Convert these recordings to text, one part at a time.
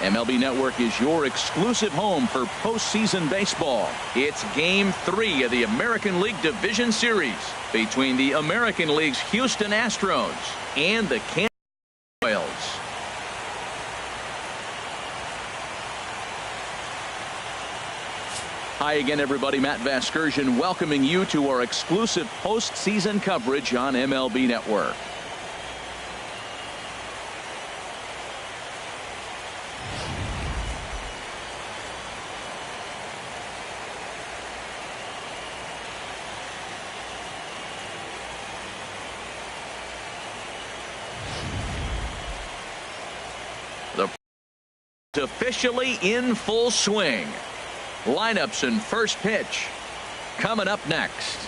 MLB Network is your exclusive home for postseason baseball. It's Game 3 of the American League Division Series between the American League's Houston Astros and the Kansas City Royals. Hi again, everybody. Matt Vasgersian welcoming you to our exclusive postseason coverage on MLB Network. The officially in full swing. Lineups and first pitch coming up next.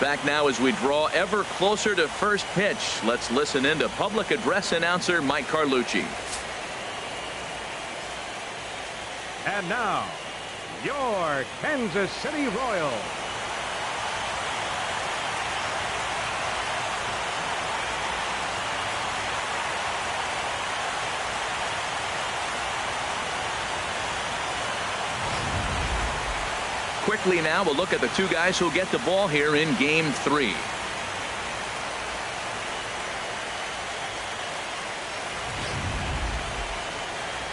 Back now as we draw ever closer to first pitch. Let's listen in to public address announcer Mike Carlucci. And now, your Kansas City Royals. Quickly now, we'll look at the two guys who'll get the ball here in Game 3.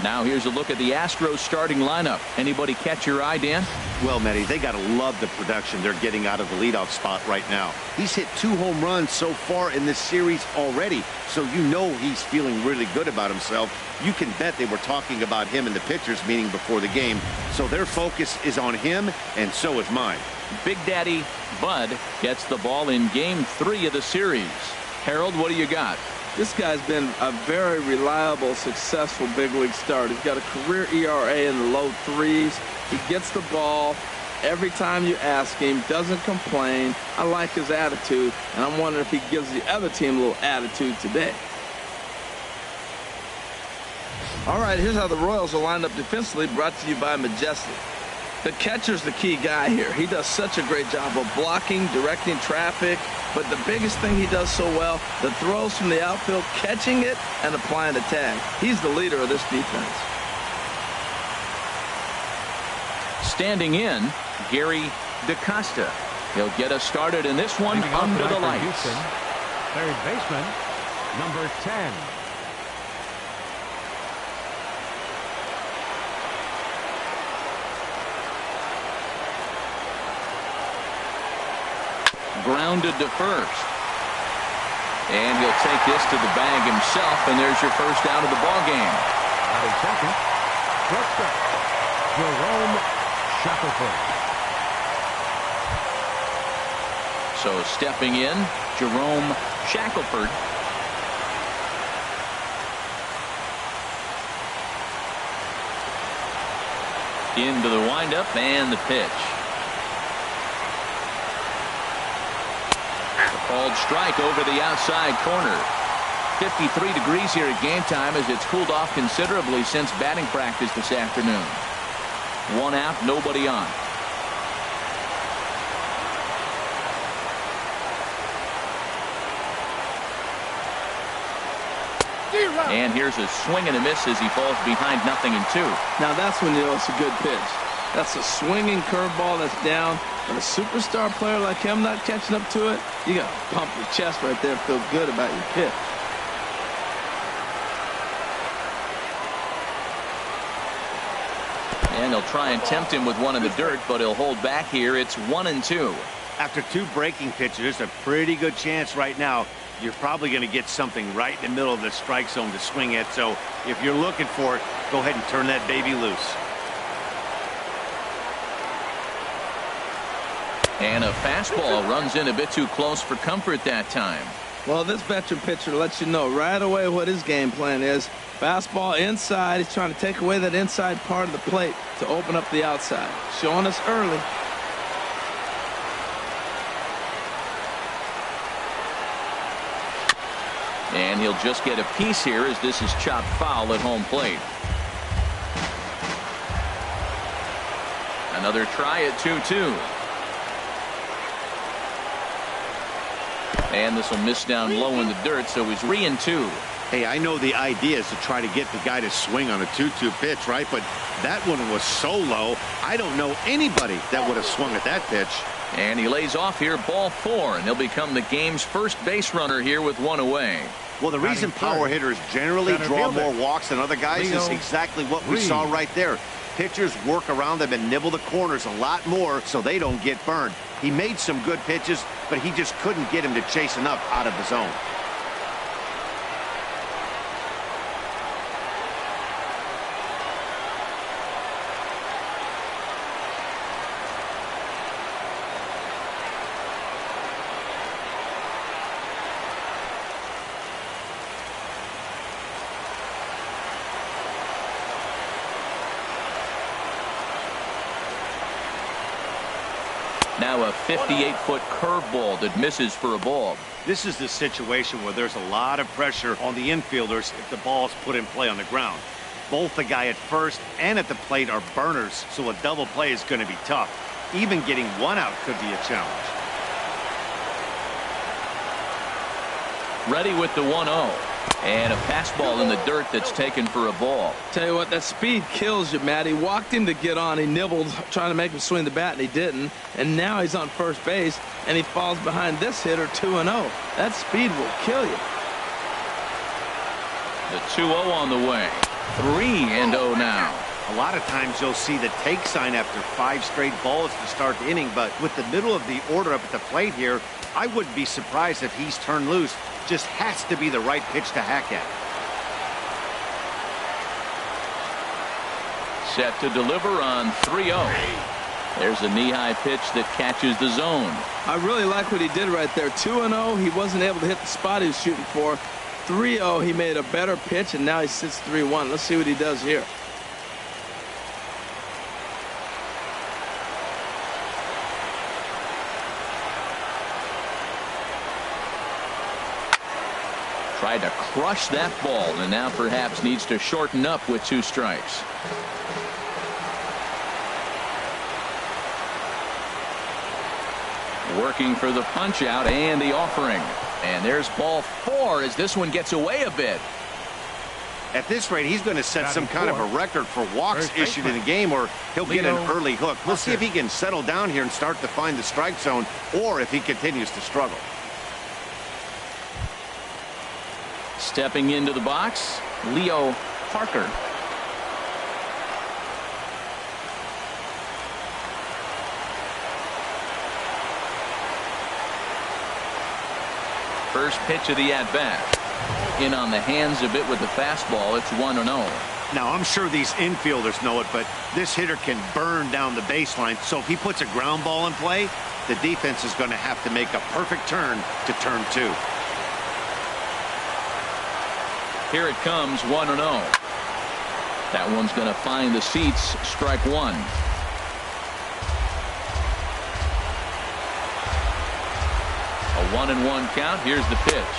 Now here's a look at the Astros starting lineup. Anybody catch your eye, Dan? Well, Matty, they got to love the production they're getting out of the leadoff spot right now. He's hit 2 home runs so far in this series already, so you know he's feeling really good about himself. You can bet they were talking about him in the pitchers meeting before the game, so their focus is on him, and so is mine. Big Daddy Bud gets the ball in Game 3 of the series. Harold, what do you got? This guy's been a very reliable, successful big league starter. He's got a career ERA in the low 3s. He gets the ball every time you ask him, doesn't complain. I like his attitude, and I'm wondering if he gives the other team a little attitude today. All right, here's how the Royals are lined up defensively, brought to you by Majestic. The catcher's the key guy here. He does such a great job of blocking, directing traffic, but the biggest thing he does so well, the throws from the outfield, catching it and applying the tag. He's the leader of this defense. Standing in, Gary DaCosta. He'll get us started in this one under the lights. Houston, third baseman, number 10. Grounded to first. And he'll take this to the bag himself, and there's your first out of the ball game. Out in second, shortstop, Jerome Shackelford. So stepping in, Jerome Shackelford. Into the windup and the pitch. Called strike over the outside corner. 53 degrees here at game time as it's cooled off considerably since batting practice this afternoon. 1 out, nobody on. And here's a swing and a miss as he falls behind 0-2. Now that's when you know it's a good pitch. That's a swinging curveball that's down. And a superstar player like him not catching up to it, you got to pump your chest right there and feel good about your pitch. And he'll try and tempt him with one in the dirt, but he'll hold back here. It's 1-2. After 2 breaking pitches, there's a pretty good chance right now you're probably going to get something right in the middle of the strike zone to swing at. So if you're looking for it, go ahead and turn that baby loose. And a fastball runs in a bit too close for comfort that time. Well, this veteran pitcher lets you know right away what his game plan is. Fastball inside. He's trying to take away that inside part of the plate to open up the outside. Showing us early. And he'll just get a piece here as this is chopped foul at home plate. Another try at 2-2. And this will miss down low in the dirt, so he's re-2. Hey, I know the idea is to try to get the guy to swing on a 2-2 pitch, right? But that one was so low, I don't know anybody that would have swung at that pitch. And he lays off here, ball 4, and he'll become the game's first base runner here with 1 away. Well, the reason power hitters generally draw more walks than other guys is exactly what we saw right there. Pitchers work around them and nibble the corners a lot more so they don't get burned. He made some good pitches, but he just couldn't get him to chase enough out of the zone. Now a 58-foot curveball that misses for a ball. This is the situation where there's a lot of pressure on the infielders if the ball's put in play on the ground. Both the guy at first and at the plate are burners, so a double play is going to be tough. Even getting 1 out could be a challenge. Ready with the 1-0. And a fastball in the dirt that's taken for a ball. Tell you what, that speed kills you, Matt. He walked him to get on. He nibbled, trying to make him swing the bat, and he didn't. And now he's on first base, and he falls behind this hitter 2-0. That speed will kill you. The 2-0 on the way. 3-0 now. A lot of times you'll see the take sign after 5 straight balls to start the inning, but with the middle of the order up at the plate here, I wouldn't be surprised if he's turned loose. Just has to be the right pitch to hack at. Set to deliver on 3-0. There's a knee-high pitch that catches the zone. I really like what he did right there. 2-0, he wasn't able to hit the spot he was shooting for. 3-0, he made a better pitch, and now he sits 3-1. Let's see what he does here. Tried to crush that ball, and now perhaps needs to shorten up with 2 strikes. Working for the punch out and the offering. And there's ball 4 as this one gets away a bit. At this rate, he's going to set some kind of a record for walks issued in a game, or he'll get an early hook. We'll see if he can settle down here and start to find the strike zone, or if he continues to struggle. Stepping into the box, Leo Parker. First pitch of the at-bat. In on the hands a bit with the fastball. It's 1-0. Now, I'm sure these infielders know it, but this hitter can burn down the baseline. So if he puts a ground ball in play, the defense is going to have to make a perfect turn to turn 2. Here it comes, 1-0. That one's going to find the seats. Strike 1. A 1-1 count. Here's the pitch.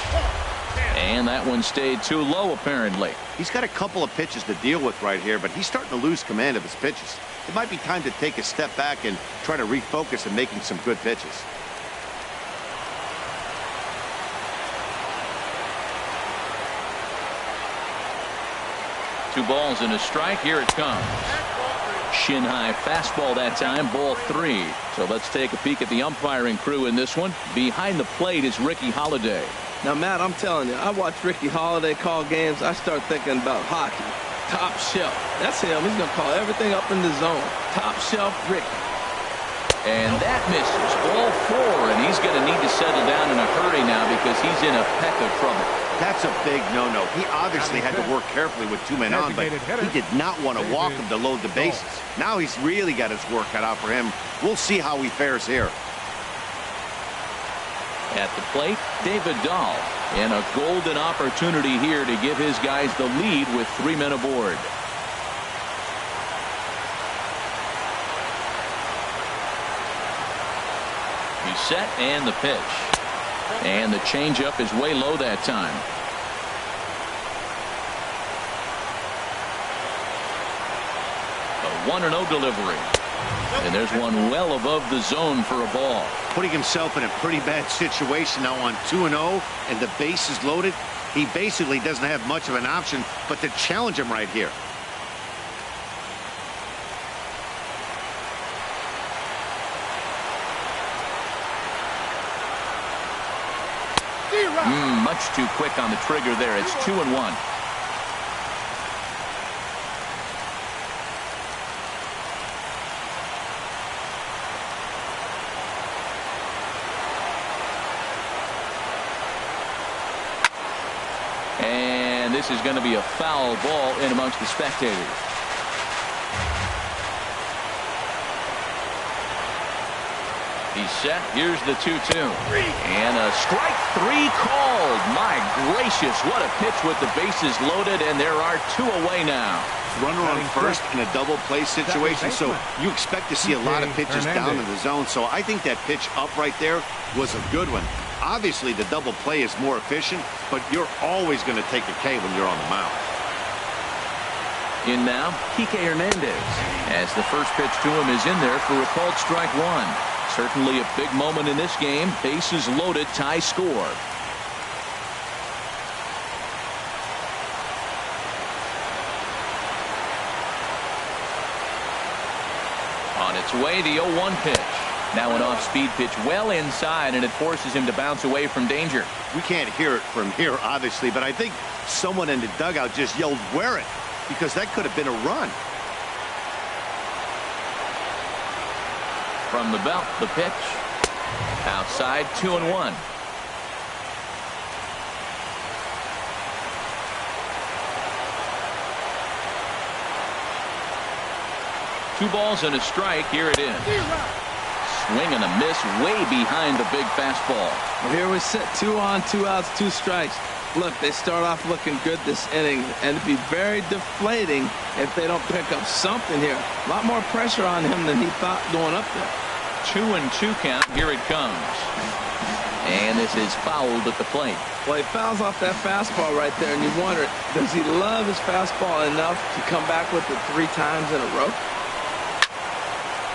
And that one stayed too low, apparently. He's got a couple of pitches to deal with right here, but he's starting to lose command of his pitches. It might be time to take a step back and try to refocus on making some good pitches. Two balls and a strike. Here it comes. Shin high fastball that time. Ball 3. So let's take a peek at the umpiring crew in this one. Behind the plate is Ricky Holiday. Now, Matt, I'm telling you, I watch Ricky Holiday call games. I start thinking about hockey. Top shelf. That's him. He's going to call everything up in the zone. Top shelf Ricky. And that misses. Ball 4. And he's going to need to settle down in a hurry now because he's in a peck of trouble. That's a big no-no. He obviously had to work carefully with 2 men on, but he did not want to walk him to load the bases. Now he's really got his work cut out for him. We'll see how he fares here. At the plate, David Dahl. And a golden opportunity here to give his guys the lead with 3 men aboard. He's set, and the pitch. And the changeup is way low that time. A 1-0 delivery. And there's one well above the zone for a ball. Putting himself in a pretty bad situation now on 2-0, and the base is loaded. He basically doesn't have much of an option but to challenge him right here. Much too quick on the trigger there. It's 2-1. And this is going to be a foul ball in amongst the spectators. He's set. Here's the 2-2. And a strike 3 called. My gracious, what a pitch with the bases loaded, and there are 2 away now. Runner on first in a double play situation, so you expect to see a lot of pitches down in the zone. So I think that pitch up right there was a good one. Obviously, the double play is more efficient, but you're always going to take a K when you're on the mound. In now, Kike Hernandez, as the first pitch to him is in there for a called strike 1. Certainly a big moment in this game. Bases loaded, tie score. On its way, the 0-1 pitch. Now an off-speed pitch well inside, and it forces him to bounce away from danger. We can't hear it from here, obviously, but I think someone in the dugout just yelled, "Wear it," because that could have been a run. From the belt, the pitch. Outside, 2-1. Two balls and a strike. Here it is. Swing and a miss way behind the big fastball. Well, here we sit, 2 on, 2 outs, 2 strikes. Look, they start off looking good this inning, and it'd be very deflating if they don't pick up something here. A lot more pressure on him than he thought going up there. 2-2 count. Here it comes. And this is fouled at the plate. Well, he fouls off that fastball right there, and you wonder, does he love his fastball enough to come back with it 3 times in a row?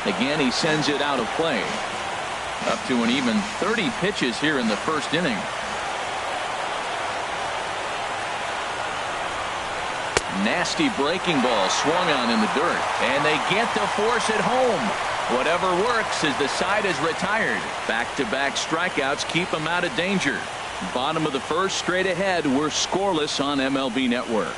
Again, he sends it out of play. Up to an even 30 pitches here in the first inning. Nasty breaking ball swung on in the dirt, and they get to force it home. Whatever works as the side is retired. Back-to-back strikeouts keep them out of danger. Bottom of the first, straight ahead. We're scoreless on MLB Network.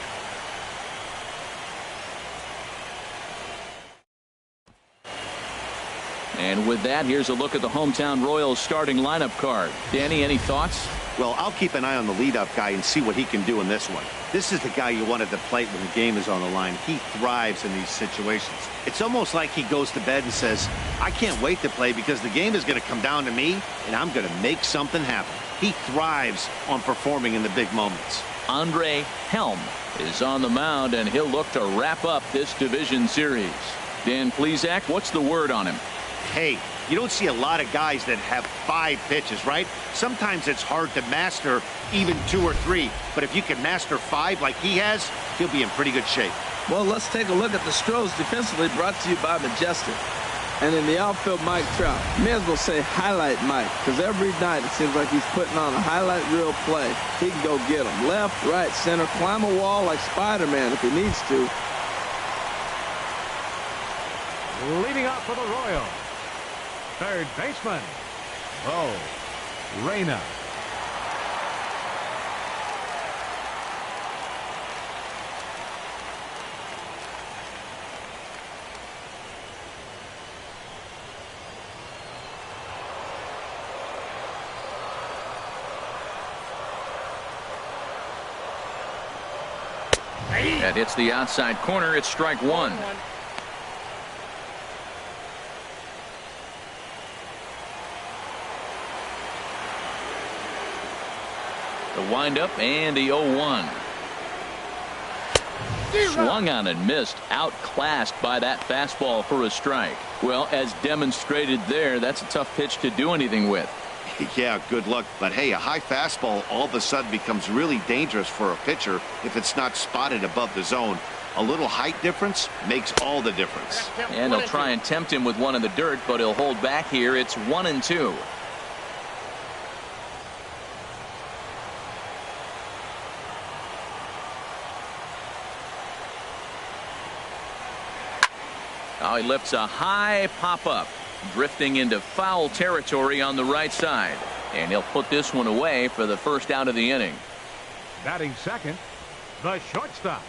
And with that, here's a look at the hometown Royals starting lineup card. Danny, any thoughts? Well, I'll keep an eye on the leadoff guy and see what he can do in this one. This is the guy you want at the plate when the game is on the line. He thrives in these situations. It's almost like he goes to bed and says, I can't wait to play because the game is going to come down to me and I'm going to make something happen. He thrives on performing in the big moments. Andre Helm is on the mound, and he'll look to wrap up this division series. Dan Plesac, what's the word on him? Hey, you don't see a lot of guys that have 5 pitches, right? Sometimes it's hard to master even 2 or 3. But if you can master 5 like he has, he'll be in pretty good shape. Well, let's take a look at the Astros defensively, brought to you by Majestic. And in the outfield, Mike Trout. May as well say highlight Mike, because every night it seems like he's putting on a highlight reel play. He can go get them left, right, center, climb a wall like Spider-Man if he needs to. Leading off for the Royals, third baseman, Bo Reyna. That hits the outside corner. It's strike 1. The windup and the 0-1. Swung on and missed. Outclassed by that fastball for a strike. Well, as demonstrated there, that's a tough pitch to do anything with. Yeah, good luck. But hey, a high fastball all of a sudden becomes really dangerous for a pitcher if it's not spotted above the zone. A little height difference makes all the difference. And they'll try and tempt him with one in the dirt, but he'll hold back here. It's 1-2. Now he lifts a high pop-up, drifting into foul territory on the right side. And he'll put this one away for the first out of the inning. Batting second, the shortstop,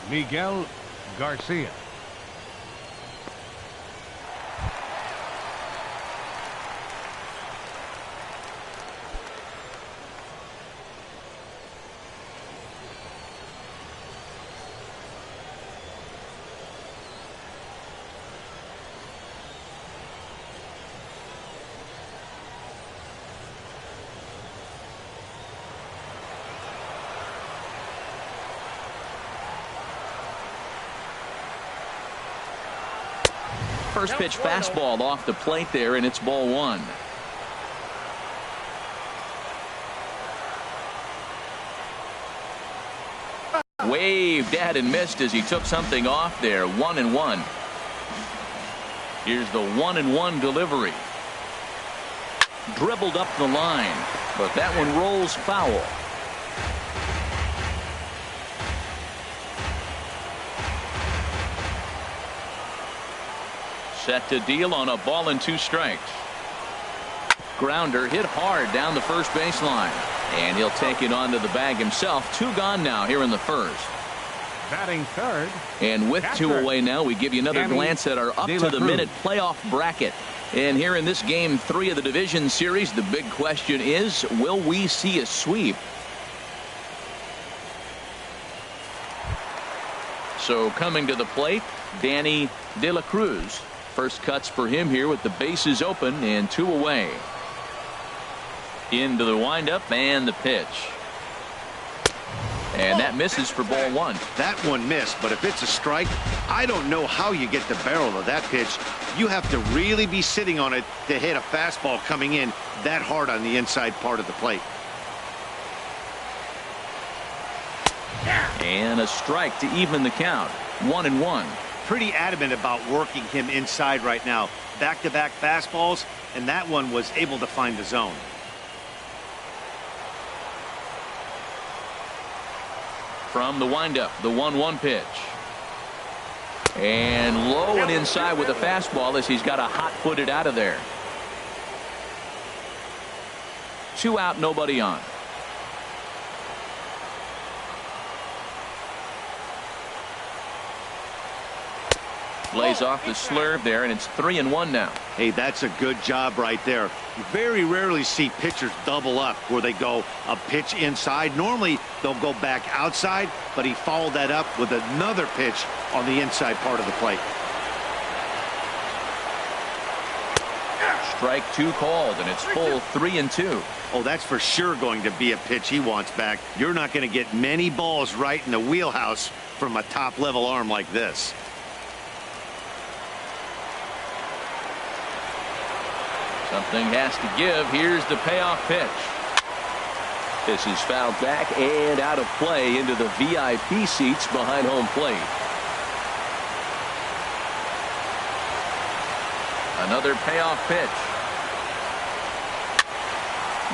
Miguel Garcia. First pitch fastball off the plate there, and it's ball one. Waved at and missed as he took something off there. 1-1. Here's the 1-1 delivery. Dribbled up the line, but that one rolls foul. Set to deal on a ball and 2 strikes. Grounder hit hard down the first baseline. And he'll take it onto the bag himself. 2 gone now here in the first. Batting third. And with 2 away now, we give you another glance at our up-to-the-minute playoff bracket. And here in this game 3 of the division series, the big question is, will we see a sweep? So coming to the plate, Danny De La Cruz. First cuts for him here with the bases open and 2 away. Into the windup and the pitch. And that misses for ball 1. That one missed, but if it's a strike, I don't know how you get the barrel of that pitch. You have to really be sitting on it to hit a fastball coming in that hard on the inside part of the plate. And a strike to even the count. 1-1. Pretty adamant about working him inside right now. Back-to-back fastballs, and that one was able to find the zone. From the windup, the 1-1 pitch. And low and inside with a fastball as he's got a hot-footed out of there. 2 out, nobody on. Lays off the slurve there, and it's 3-1 now. Hey, that's a good job right there. You very rarely see pitchers double up where they go a pitch inside. Normally, they'll go back outside, but he followed that up with another pitch on the inside part of the plate. Strike 2 called, and it's full 3-2. Oh, that's for sure going to be a pitch he wants back. You're not going to get many balls right in the wheelhouse from a top-level arm like this. Something has to give. Here's the payoff pitch. This is fouled back and out of play into the VIP seats behind home plate. Another payoff pitch.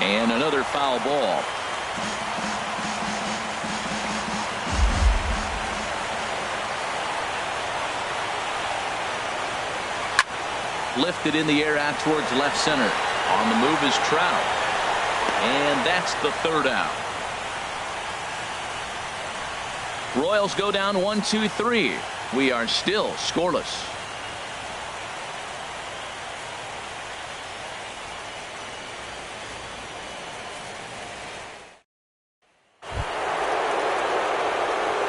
And another foul ball. Lifted in the air out towards left center. On the move is Trout. And that's the 3rd out. Royals go down 1-2-3. We are still scoreless.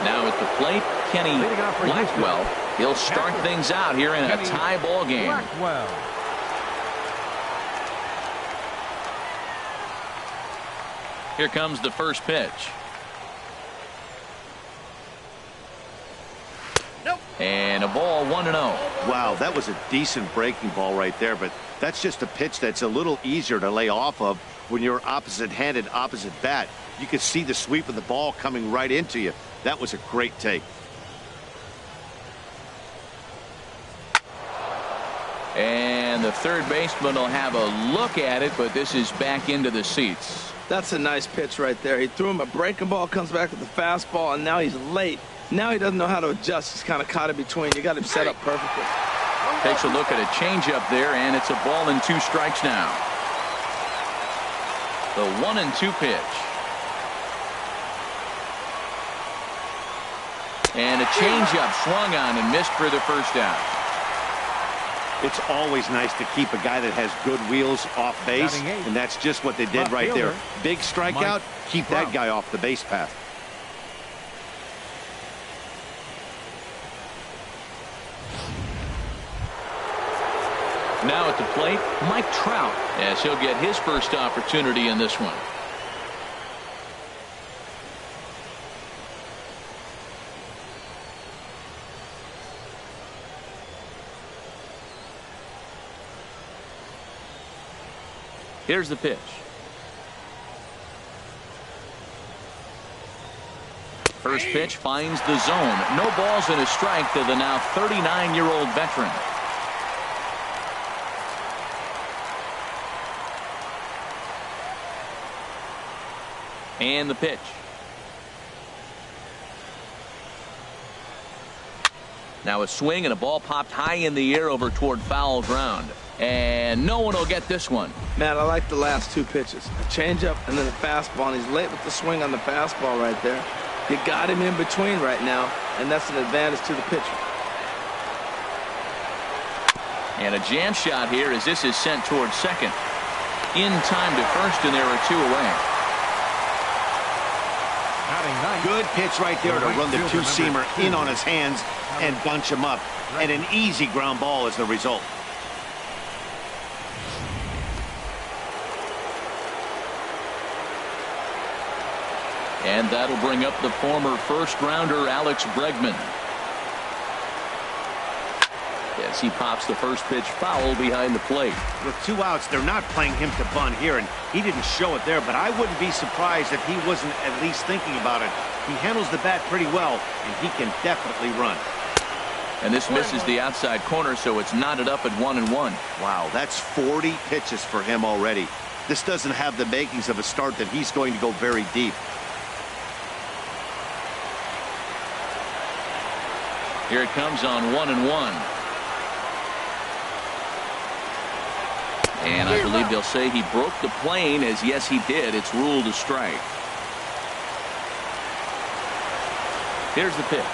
Now at the plate, Kenny Blackwell. He'll start things out here in a tie ball game. Blackwell. Here comes the first pitch. And a ball, 1-0. Wow, that was a decent breaking ball right there, but that's just a pitch that's a little easier to lay off of when you're opposite-handed, opposite bat. You could see the sweep of the ball coming right into you. That was a great take. And the third baseman will have a look at it, but this is back into the seats. That's a nice pitch right there. He threw him a breaking ball, comes back with the fastball, and now he's late. Now he doesn't know how to adjust. He's kind of caught in between. You got him set up perfectly. Takes a look at a changeup there, and it's a ball and 2 strikes now. The 1-2 pitch. And a changeup swung on and missed for the first out. It's always nice to keep a guy that has good wheels off base, and that's just what they did right there. Big strikeout, keep that guy off the base path. Now at the plate, Mike Trout, as he'll get his first opportunity in this one. Here's the pitch. First pitch finds the zone. No balls and a strike to the now 39-year-old veteran. And the pitch. Now a swing and a ball popped high in the air over toward foul ground. And no one will get this one. Man, I like the last 2 pitches. A changeup and then a fastball, and he's late with the swing on the fastball right there. You got him in between right now, and that's an advantage to the pitcher. And a jam shot here as this is sent towards second. In time to first, and there are 2 away. Good pitch right there to run the 2-seamer in on his hands and bunch him up. And an easy ground ball is the result. And that'll bring up the former first-rounder Alex Bregman. As he pops the first pitch foul behind the plate. With 2 outs, they're not playing him to bunt here, and he didn't show it there, but I wouldn't be surprised if he wasn't at least thinking about it. He handles the bat pretty well, and he can definitely run. And this misses the outside corner, so it's knotted up at 1-1. Wow, that's 40 pitches for him already. This doesn't have the makings of a start that he's going to go very deep. Here it comes on 1-1. And I believe they'll say he broke the plane, as yes he did. It's ruled a strike. Here's the pitch.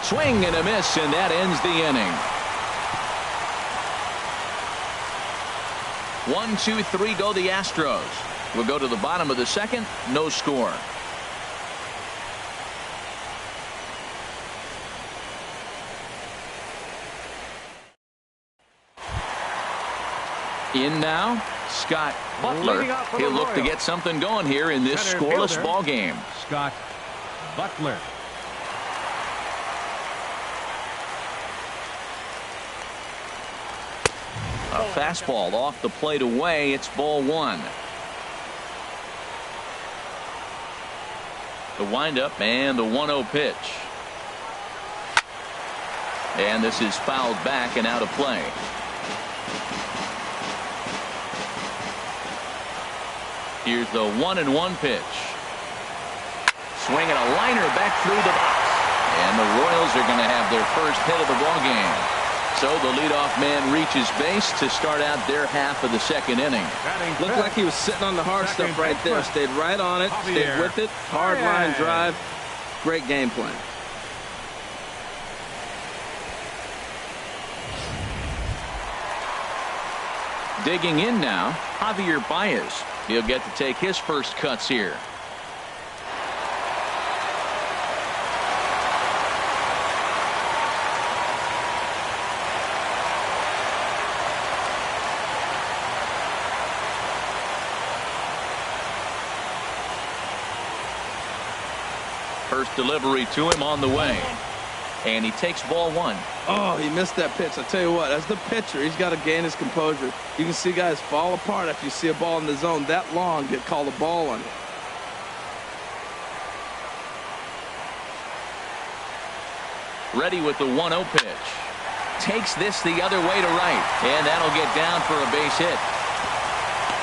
Swing and a miss, and that ends the inning. 1, 2, 3 go the Astros. We'll go to the bottom of the second. No score. In now, Scott Butler. He'll look to get something going here in this scoreless ball game. Scott Butler. A fastball off the plate away. It's ball 1. The windup and the 1-0 pitch. And this is fouled back and out of play. Here's the 1-1 pitch. Swinging a liner back through the box. And the Royals are going to have their first hit of the ball game. So the leadoff man reaches base to start out their half of the second inning. Looked like he was sitting on the hard stuff right there. Stayed right on it. Stayed with it. Hard line drive. Great game plan. Digging in now, Javier Baez. He'll get to take his first cuts here. First delivery to him on the way. And he takes ball one. Oh, he missed that pitch. I tell you what, as the pitcher, he's got to gain his composure. You can see guys fall apart after you see a ball in the zone that long get called a ball on it. Ready with the 1-0 pitch. Takes this the other way to right. And that'll get down for a base hit.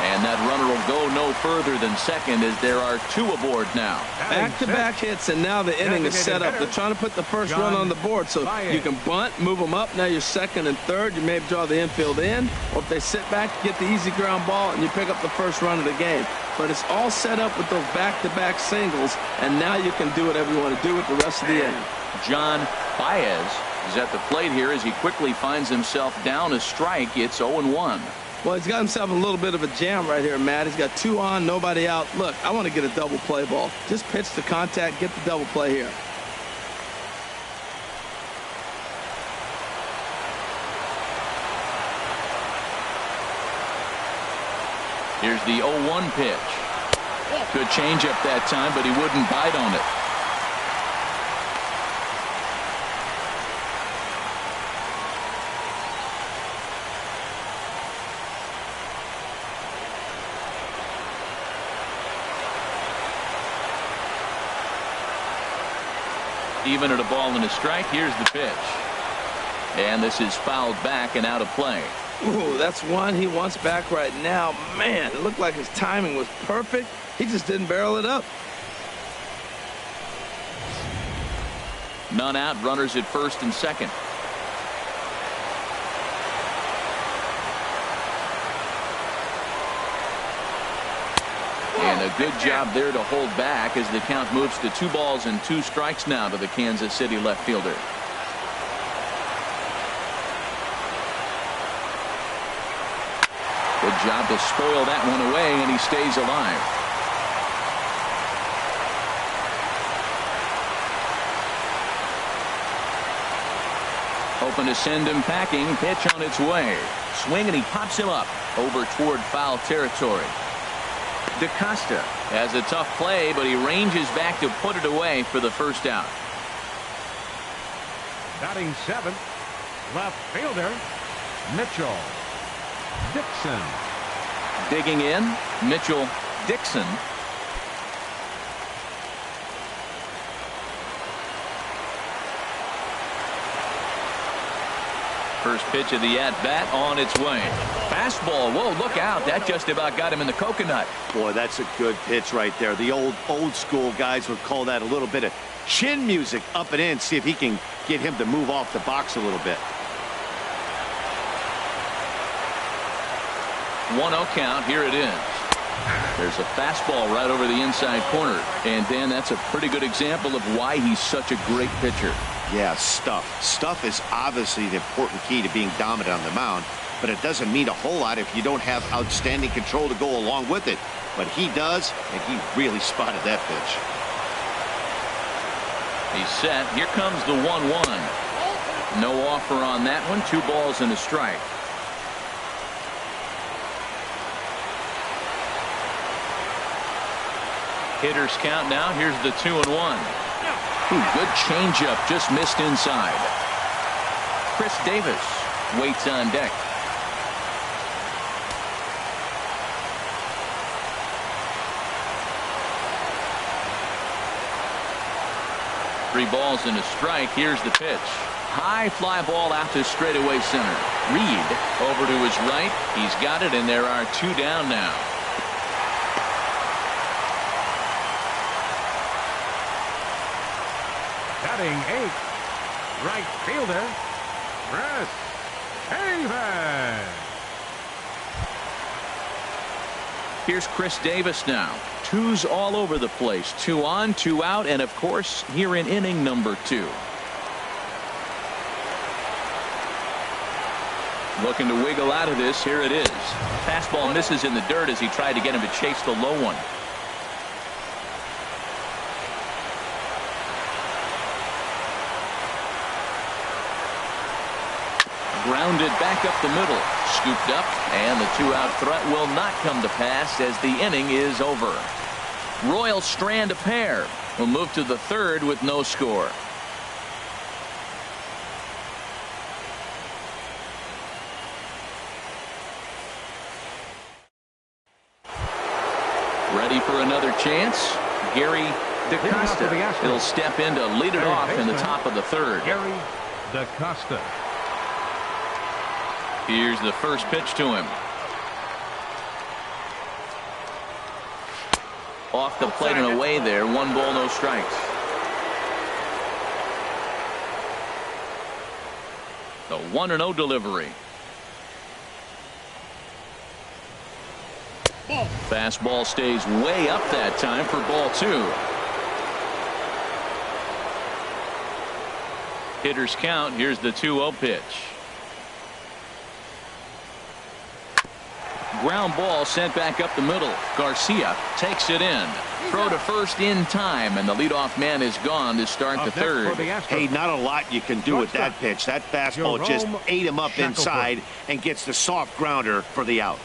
And that runner will go no further than second as there are two aboard now. Back-to-back hits, and now the inning is set up. They're trying to put the first run on the board, so you can bunt, move them up. Now you're second and third. You may draw the infield in, or if they sit back, you get the easy ground ball, and you pick up the first run of the game. But it's all set up with those back-to-back singles, and now you can do whatever you want to do with the rest of the inning. John Baez is at the plate here as he quickly finds himself down a strike. It's 0-1. Well, he's got himself a little bit of a jam right here, Matt. He's got 2 on, nobody out. Look, I want to get a double play ball. Just pitch the contact, get the double play here. Here's the 0-1 pitch. Good changeup that time, but he wouldn't bite on it. Even at a ball and a strike. Here's the pitch. And this is fouled back and out of play. Ooh, that's one he wants back right now. Man, it looked like his timing was perfect. He just didn't barrel it up. None out. Runners at first and second. And a good job there to hold back as the count moves to 2 balls and 2 strikes now to the Kansas City left fielder. Good job to spoil that one away, and he stays alive. Hoping to send him packing. Pitch on its way. Swing, and he pops him up over toward foul territory. DaCosta has a tough play, but he ranges back to put it away for the first out. Batting 7th, left fielder, Mitchell Dixon. Digging in, Mitchell Dixon. First pitch of the at-bat on its way. Fastball. Whoa, look out. That just about got him in the coconut. Boy, that's a good pitch right there. The old school guys would call that a little bit of chin music up and in. See if he can get him to move off the box a little bit. 1-0 count. Here it is. There's a fastball right over the inside corner. And Dan, that's a pretty good example of why he's such a great pitcher. Yeah, stuff. Stuff is obviously the important key to being dominant on the mound, but it doesn't mean a whole lot if you don't have outstanding control to go along with it. But he does, and he really spotted that pitch. He's set. Here comes the 1-1. No offer on that one. 2 balls and a strike. Hitters count now. Here's the 2-1. Good changeup, just missed inside. Chris Davis waits on deck. Three balls and a strike. Here's the pitch. High fly ball out to straightaway center. Reed over to his right. He's got it, and there are 2 down now. Batting 8th, right fielder, Chris Davis. Here's Chris Davis now. 2s all over the place. 2 on, 2 out, and of course here in inning number 2. Looking to wiggle out of this. Here it is. Fastball misses in the dirt as he tried to get him to chase the low one. Grounded back up the middle. Scooped up, and the 2-out threat will not come to pass as the inning is over. Royals strand a pair. We'll move to the third with no score. Ready for another chance. Gary DaCosta. He'll step in to lead it off in the top of the third. Gary DaCosta. Here's the first pitch to him. Off the plate and away there. 1 ball, no strikes. The 1-0 delivery. Fastball stays way up that time for ball 2. Hitters count. Here's the 2-0 pitch. Ground ball sent back up the middle. Garcia takes it in. Throw to first in time, and the leadoff man is gone to start the third. Hey, not a lot you can do with that pitch. That fastball just ate him up inside and gets the soft grounder for the out.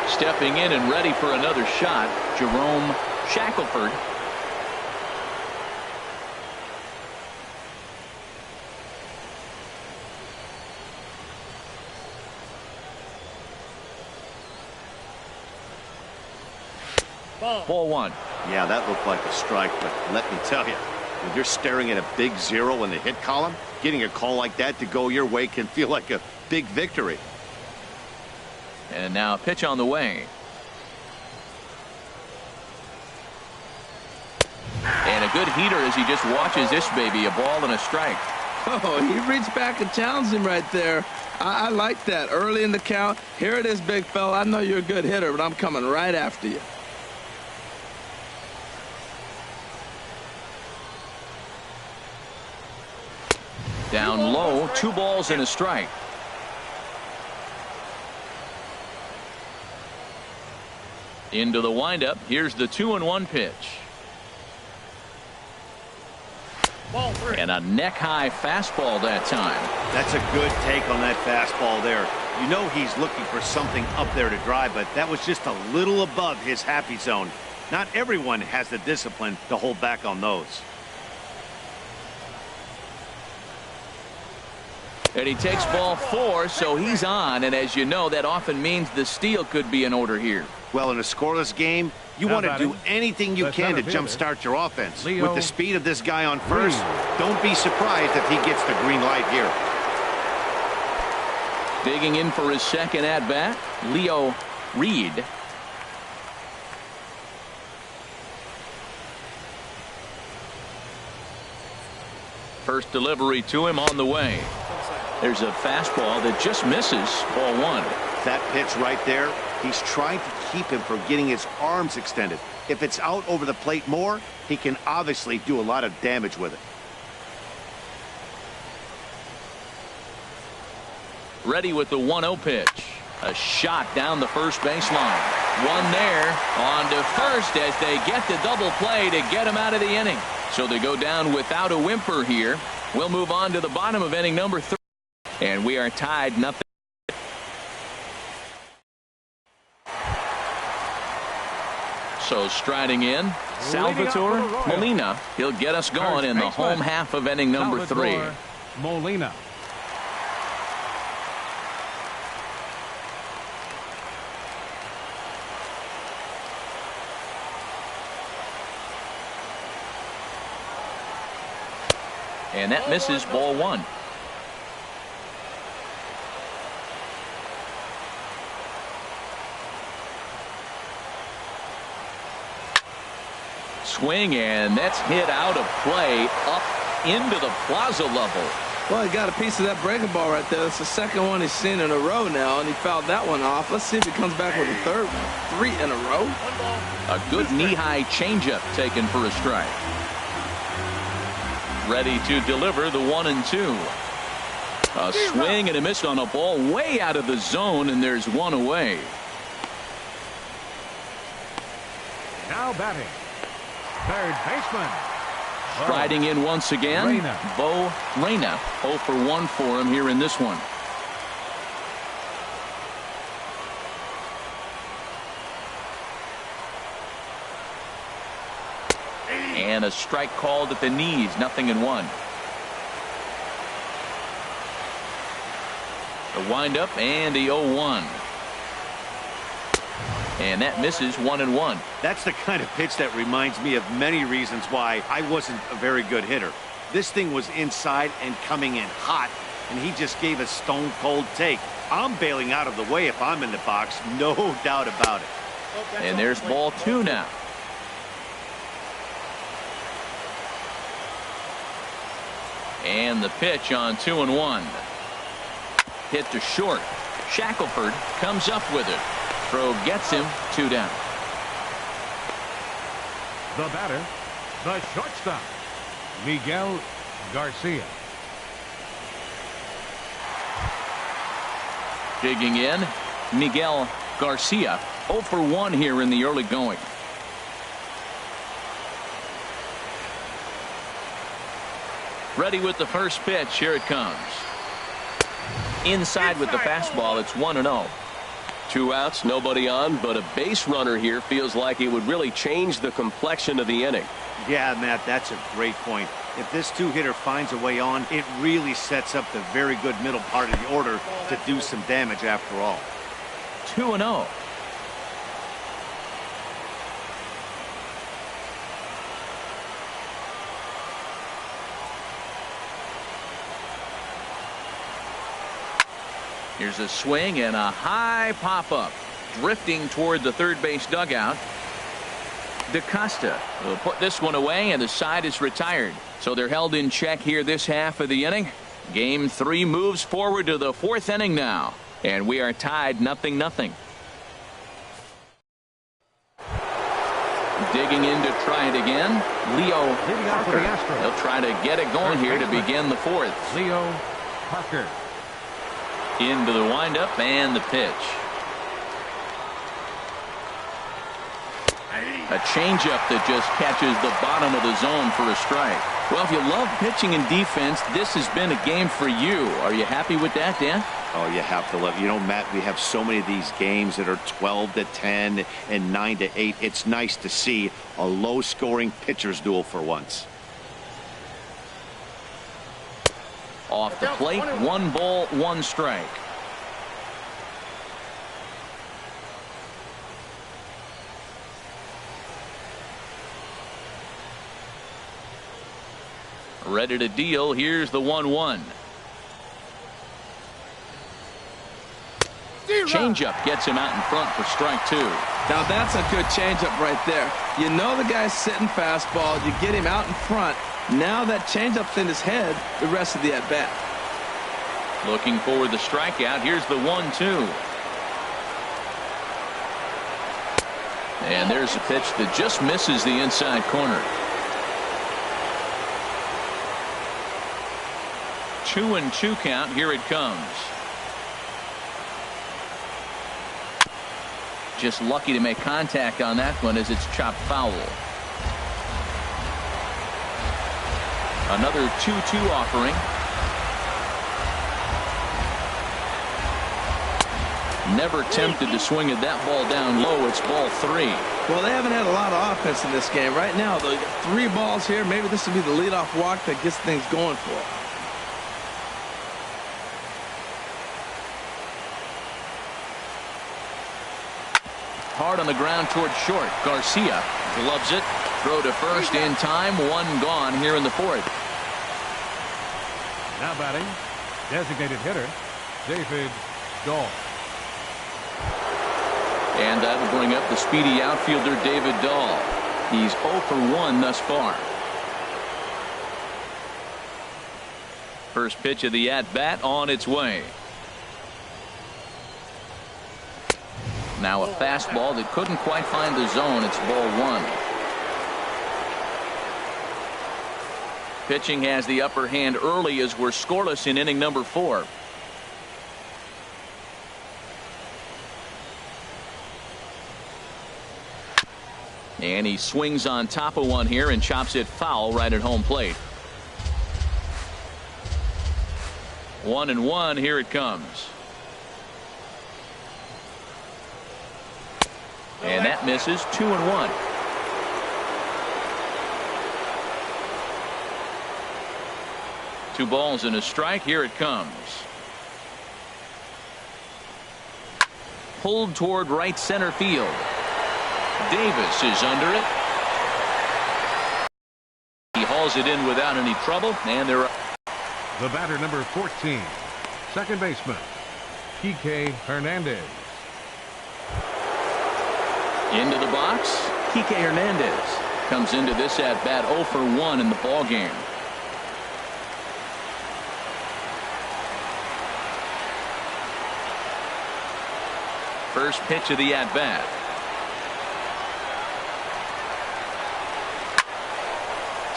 Stepping in and ready for another shot, Jerome Shackelford. Ball 1. Yeah, that looked like a strike, but let me tell you, when you're staring at a big 0 in the hit column, getting a call like that to go your way can feel like a big victory. And now a pitch on the way. And a good heater as he just watches this baby. A ball and a strike. Oh, he reached back and challenged him right there. I like that. Early in the count. Here it is, big fella. I know you're a good hitter, but I'm coming right after you. Down low, 2 balls and a strike. Into the windup. Here's the 2-1 pitch. And a neck-high fastball that time. That's a good take on that fastball there. You know he's looking for something up there to drive, but that was just a little above his happy zone. Not everyone has the discipline to hold back on those. And he takes ball 4, so he's on. And as you know, that often means the steal could be in order here. Well, in a scoreless game, you want to do anything you can to jumpstart your offense. With the speed of this guy on first, don't be surprised if he gets the green light here. Digging in for his second at-bat, Leo Reed. First delivery to him on the way. There's a fastball that just misses. Ball 1. That pitch right there, he's trying to keep him from getting his arms extended. If it's out over the plate more, he can obviously do a lot of damage with it. Ready with the 1-0 pitch. A shot down the first baseline. One there on to first as they get the double play to get him out of the inning. So they go down without a whimper here. We'll move on to the bottom of inning number 3. And we are tied 0. So striding in, Salvatore Molina. He'll get us going in the home half of inning number 3. Molina. And that misses. Ball 1. Swing, and that's hit out of play up into the plaza level. Well, he got a piece of that breaking ball right there. That's the second one he's seen in a row now, and he fouled that one off. Let's see if he comes back with a third one. 3 in a row. A good knee-high changeup taken for a strike. Ready to deliver the 1-2. A swing and a miss on a ball way out of the zone, and there's one away. Now batting, third baseman. Striding in once again, Reyna. Bo Reyna. 0 for 1 for him here in this one. a strike called at the knees. 0-1. The windup and the 0-1. And that misses. 1-1. That's the kind of pitch that reminds me of many reasons why I wasn't a very good hitter. This thing was inside and coming in hot, and he just gave a stone-cold take. I'm bailing out of the way if I'm in the box, no doubt about it. And there's ball 2 now. And the pitch on 2-1. Hit to short. Shackelford comes up with it. Throw gets him. 2 down. The batter, the shortstop, Miguel Garcia. Digging in, Miguel Garcia. 0 for 1 here in the early going. Ready with the first pitch. Here it comes. Inside with the fastball. It's 1-0. 2 outs, nobody on, but a base runner here feels like it would really change the complexion of the inning. Yeah, Matt, that's a great point. If this two-hitter finds a way on, it really sets up the very good middle part of the order to do some damage after all. 2-0. Here's a swing and a high pop-up. Drifting toward the third base dugout. DaCosta will put this one away, and the side is retired. So they're held in check here this half of the inning. Game 3 moves forward to the 4th inning now. And we are tied 0-0. Digging in to try it again. Leo Parker. He'll try to get it going here to begin the 4th. Leo Parker. Into the windup and the pitch. A changeup that just catches the bottom of the zone for a strike. Well, if you love pitching and defense, this has been a game for you. Are you happy with that, Dan? Oh, you have to love. You know, Matt, we have so many of these games that are 12-10 and 9-8. It's nice to see a low-scoring pitcher's duel for once. Off the plate, 1 ball, 1 strike. Ready to deal. Here's the 1-1. Changeup gets him out in front for strike 2. Now that's a good changeup right there. You know the guy's sitting fastball. You get him out in front. Now that changeup's in his head the rest of the at-bat. Looking for the strikeout. Here's the 1-2. And there's a pitch that just misses the inside corner. 2-2 count. Here it comes. Just lucky to make contact on that one as it's chopped foul. Another 2-2 offering. Never tempted to swing at that ball down low. It's ball 3. Well, they haven't had a lot of offense in this game. Right now, they got 3 balls here. Maybe this will be the leadoff walk that gets things going for them. Hard on the ground toward short. Garcia gloves it. Throw to first in time. 1 gone here in the 4th. Now batting, designated hitter, David Dahl. And that'll bring up the speedy outfielder David Dahl. He's 0 for 1 thus far. First pitch of the at-bat on its way. Now a fastball that couldn't quite find the zone. It's ball 1. Pitching has the upper hand early as we're scoreless in inning number 4. And he swings on top of one here and chops it foul right at home plate. 1-1. Here it comes. And that misses. 2-1. 2 balls and a strike. Here it comes. Pulled toward right center field. Davis is under it. He hauls it in without any trouble, and they're The batter, number 14, second baseman, Kike Hernandez. into the box. Kike Hernandez comes into this at bat 0 for 1 in the ball game. First pitch of the at bat.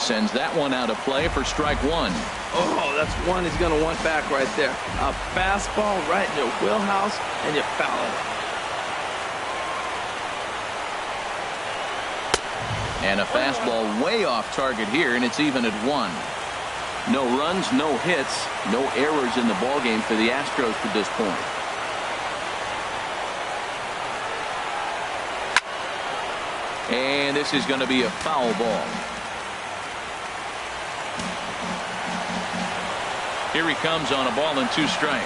Sends that one out of play for strike 1. Oh, that's one he's going to want back right there. A fastball right in your wheelhouse, and you foul it. And a fastball way off target here, and it's even at 1. No runs, no hits, no errors in the ballgame for the Astros to this point. And this is going to be a foul ball. Here he comes on a ball and 2 strikes.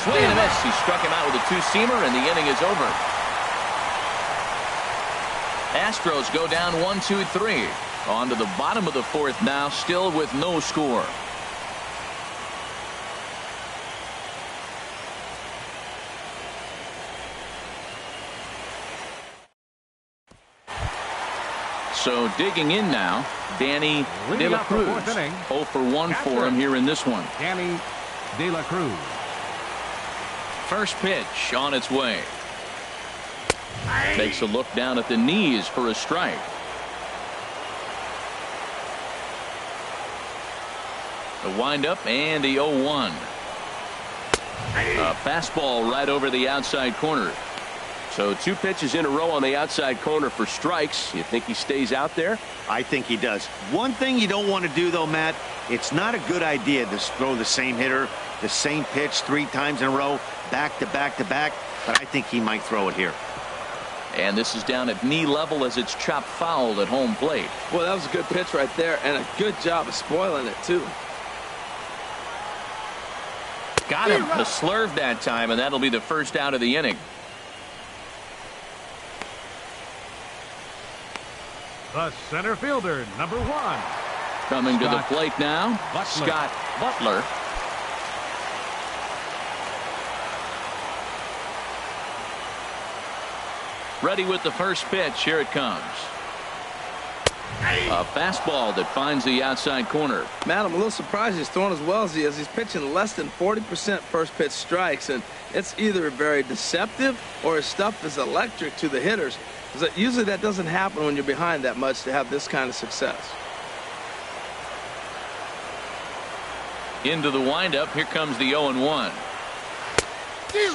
Swing and a miss. He struck him out with a 2-seamer, and the inning is over. Astros go down 1-2-3. On to the bottom of the 4th now, still with no score. So digging in now, Danny De La Cruz. 0 for 1 for him here in this one. Danny De La Cruz. First pitch on its way. Takes a look down at the knees for a strike. The windup and the 0-1. A fastball right over the outside corner. So 2 pitches in a row on the outside corner for strikes. You think he stays out there? I think he does. One thing you don't want to do, though, Matt, it's not a good idea to throw the same hitter, the same pitch 3 times in a row, back to back to back, but I think he might throw it here. And this is down at knee level as it's chopped foul at home plate. Well, that was a good pitch right there, and a good job of spoiling it, too. Got him. A slurve that time, and that'll be the first out of the inning. The center fielder, number 1. Coming to the plate now, Scott Butler. Ready with the first pitch. Here it comes. A fastball that finds the outside corner. Matt, I'm a little surprised he's throwing as well as he is. He's pitching less than 40% first pitch strikes, and it's either very deceptive or his stuff is electric to the hitters. Usually that doesn't happen when you're behind that much to have this kind of success. Into the windup. Here comes the 0-1.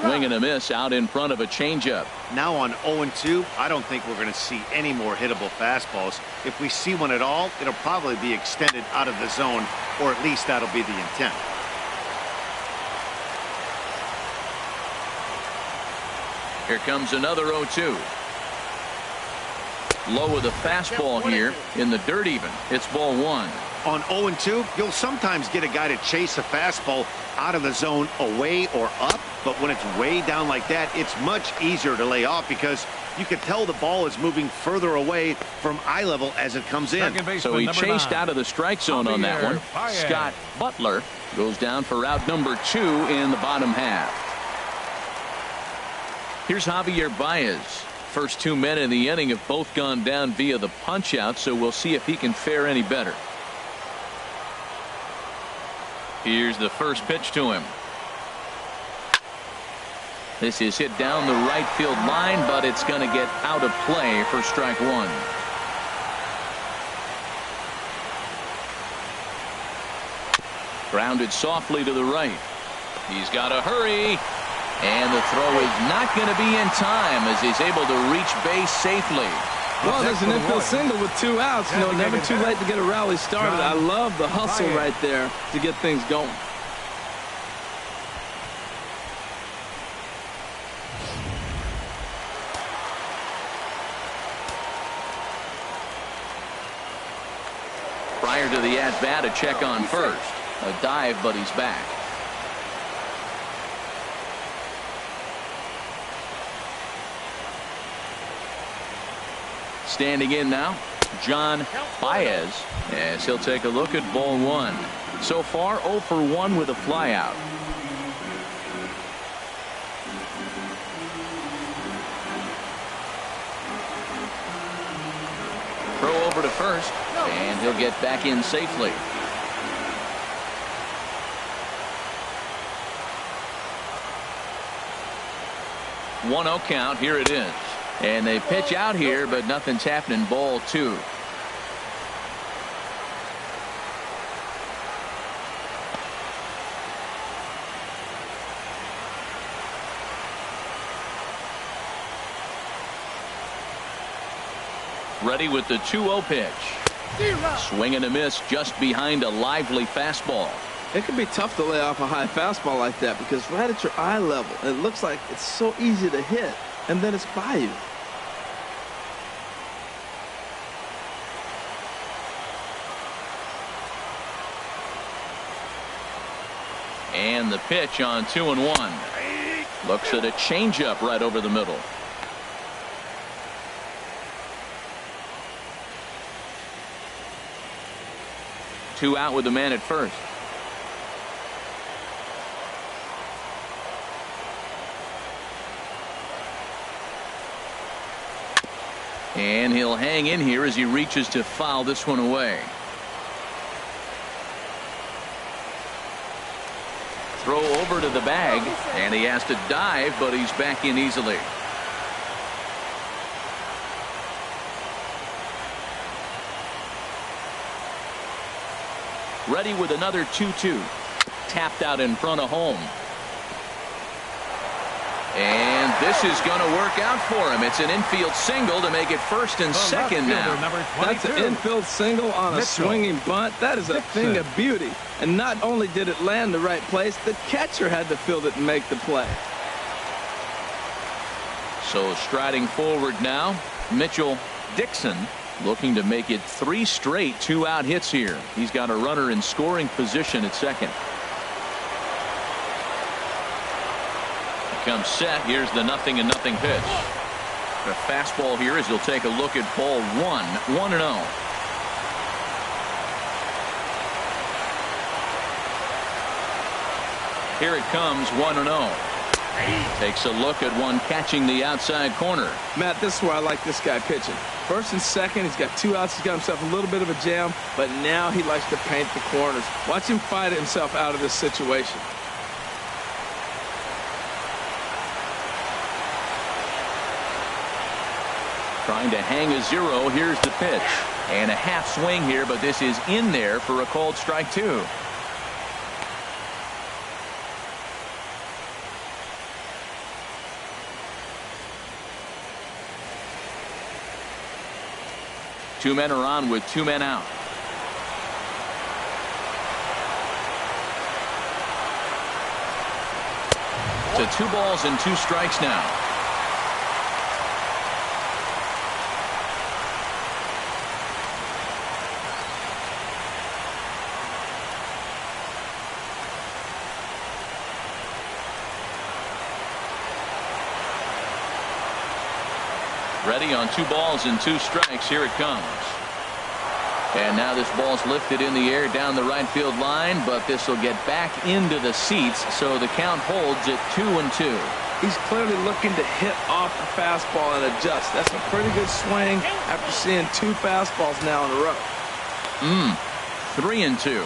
Swing and a miss out in front of a changeup. Now on 0-2, I don't think we're going to see any more hittable fastballs. If we see one at all, it'll probably be extended out of the zone, or at least that'll be the intent. Here comes another 0-2. Low with a fastball here in the dirt even. It's ball 1. On 0-2, you'll sometimes get a guy to chase a fastball out of the zone away or up, but when it's way down like that, it's much easier to lay off because you can tell the ball is moving further away from eye level as it comes in. So he chased out of the strike zone on that one. Scott Butler goes down for route number 2 in the bottom half. Here's Javier Baez. First 2 men in the inning have both gone down via the punch out, so we'll see if he can fare any better. Here's the first pitch to him. This is hit down the right field line, but it's going to get out of play for strike 1. Grounded softly to the right. He's got to hurry. And the throw is not going to be in time as he's able to reach base safely. Well, there's an infield single with 2 outs. You know, never too late to get a rally started. I love the hustle right there to get things going. Prior to the at-bat, a check on first. A dive, but he's back. Standing in now, John Baez, as he'll take a look at ball one. So far, 0 for 1 with a flyout. Throw over to first, and he'll get back in safely. One 0 count. Here it is. And they pitch out here, but nothing's happening. Ball two. Ready with the 2-0 pitch. Swing and a miss just behind a lively fastball. It can be tough to lay off a high fastball like that because right at your eye level, it looks like it's so easy to hit, and then it's by you. And the pitch on 2-1. Looks at a changeup right over the middle. Two out with the man at first. And he'll hang in here as he reaches to foul this one away. Throw over to the bag, and he has to dive, but he's back in easily. Ready with another 2-2. Tapped out in front of home. And this is going to work out for him. It's an infield single to make it first and second now. That's an infield single on a swinging bunt. That is a thing of beauty. And not only did it land the right place, the catcher had to field it and make the play. So striding forward now, Mitchell Dixon, looking to make it 3 straight 2-out hits here. He's got a runner in scoring position at second. Comes set. Here's the 0-0 pitch. The fastball here as he'll take a look at ball 1. 1-0. Here it comes. 1-0. Takes a look at one catching the outside corner. Matt, this is where I like this guy pitching. First and second, he's got 2 outs. He's got himself a little bit of a jam, but now he likes to paint the corners. Watch him fight himself out of this situation. Trying to hang a 0. Here's the pitch. And a half swing here, but this is in there for a called strike 2. Two men are on with 2 men out. To 2 balls and 2 strikes now. Ready on 2 balls and 2 strikes. Here it comes. And now this ball's lifted in the air down the right field line, but this will get back into the seats, so the count holds at 2-2. He's clearly looking to hit off the fastball and adjust. That's a pretty good swing after seeing 2 fastballs now in a row. 3-2.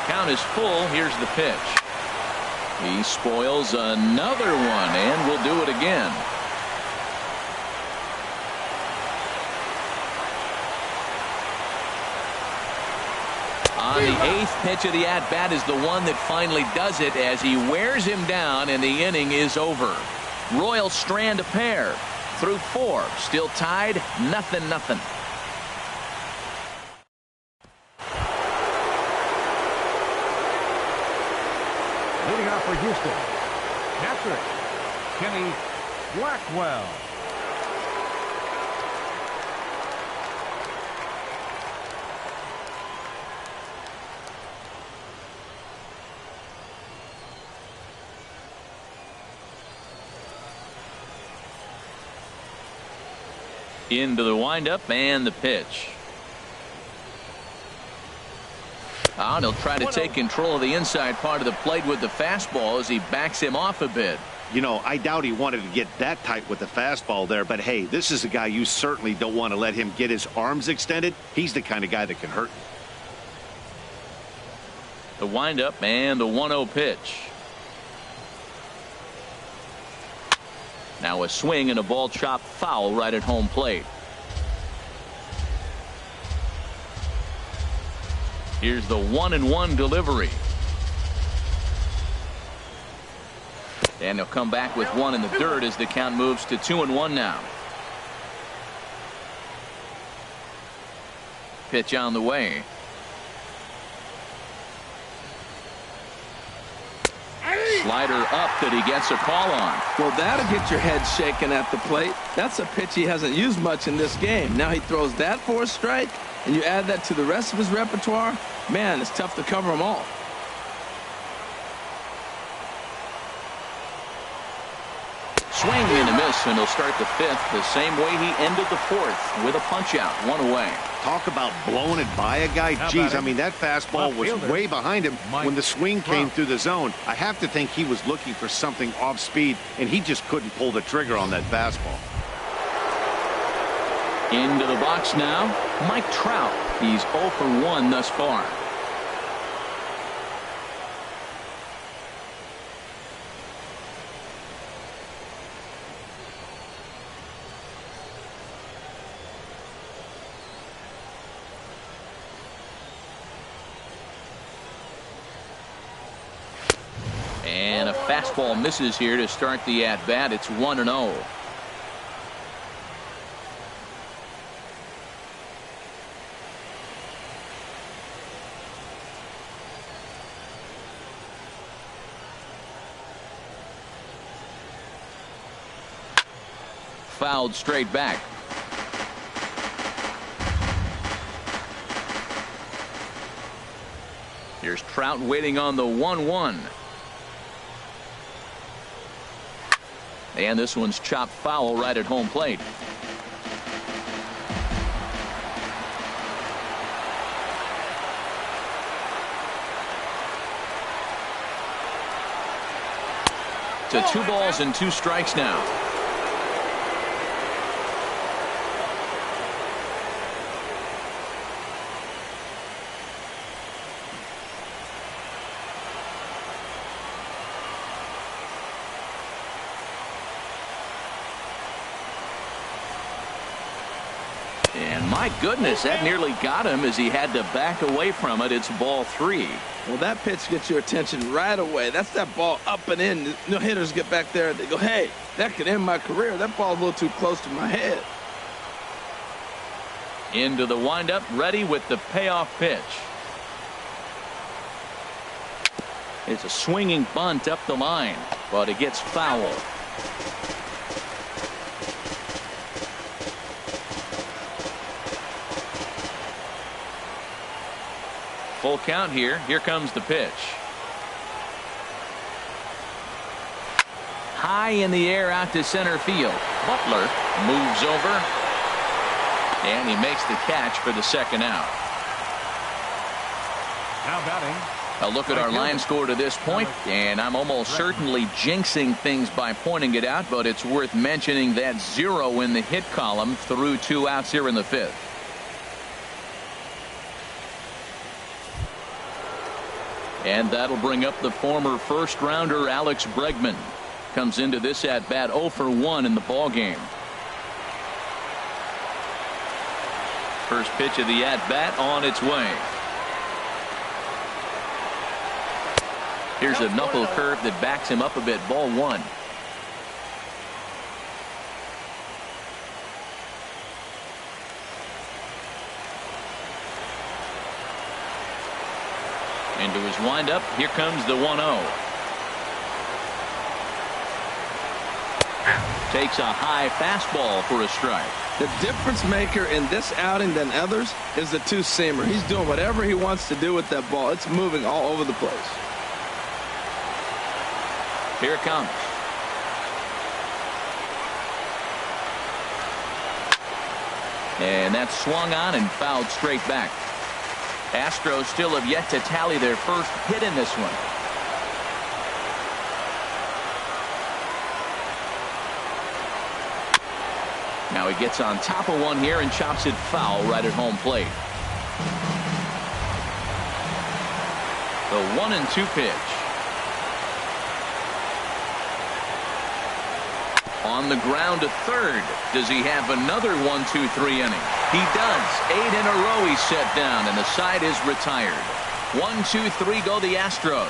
Count is full. Here's the pitch. He spoils another one, and will do it again. On the 8th pitch of the at-bat is the one that finally does it as he wears him down, and the inning is over. Royals strand a pair through 4. Still tied, 0-0. now for Houston. Catcher, Kenny Blackwell. Into the windup and the pitch. And he'll try to take control of the inside part of the plate with the fastball as he backs him off a bit. You know, I doubt he wanted to get that tight with the fastball there, but hey, this is a guy you certainly don't want to let him get his arms extended. He's the kind of guy that can hurt you. The windup and the 1-0 pitch. Now a swing and a ball chopped foul right at home plate. Here's the 1-1 delivery. And he'll come back with one in the dirt as the count moves to 2-1 now. Pitch on the way. Slider up that he gets a call on. Well, that'll get your head shaken at the plate. That's a pitch he hasn't used much in this game. Now he throws that for a strike, and you add that to the rest of his repertoire. Man, it's tough to cover them all. Swing and a miss, and he'll start the fifth the same way he ended the fourth with a punch out, one away. Talk about blowing it by a guy. Jeez, I mean, that fastball was way behind him when the swing came through the zone. I have to think he was looking for something off speed, and he just couldn't pull the trigger on that fastball. Into the box now, Mike Trout. He's 0 for 1 thus far. And a fastball misses here to start the at-bat. It's 1-0. Fouled straight back. Here's Trout waiting on the 1-1. And this one's chopped foul right at home plate. To 2 balls and 2 strikes now. And my goodness, that nearly got him as he had to back away from it. It's ball 3. Well, that pitch gets your attention right away. That's that ball up and in. No hitters get back there. They go, hey, that could end my career. That ball's a little too close to my head. Into the windup, ready with the payoff pitch. It's a swinging bunt up the line, but it gets foul. Full count here. Here comes the pitch. High in the air out to center field. Butler moves over. And he makes the catch for the second out. Now batting. A look at our line score to this point, and I'm almost certainly jinxing things by pointing it out, but it's worth mentioning that 0 in the hit column through 2 outs here in the 5th. And that'll bring up the former first-rounder Alex Bregman. Comes into this at-bat 0 for 1 in the ballgame. First pitch of the at-bat on its way. Here's a knuckle curve that backs him up a bit. Ball 1. Into his windup. Here comes the 1-0. Takes a high fastball for a strike. The difference maker in this outing than others is the two-seamer. He's doing whatever he wants to do with that ball. It's moving all over the place. Here it comes. And that's swung on and fouled straight back. Astros still have yet to tally their first hit in this one. Now he gets on top of one here and chops it foul right at home plate. The 1-2 pitch. On the ground to third. Does he have another 1-2-3 inning? He does. 8 in a row he's set down, and the side is retired. 1-2-3 go the Astros.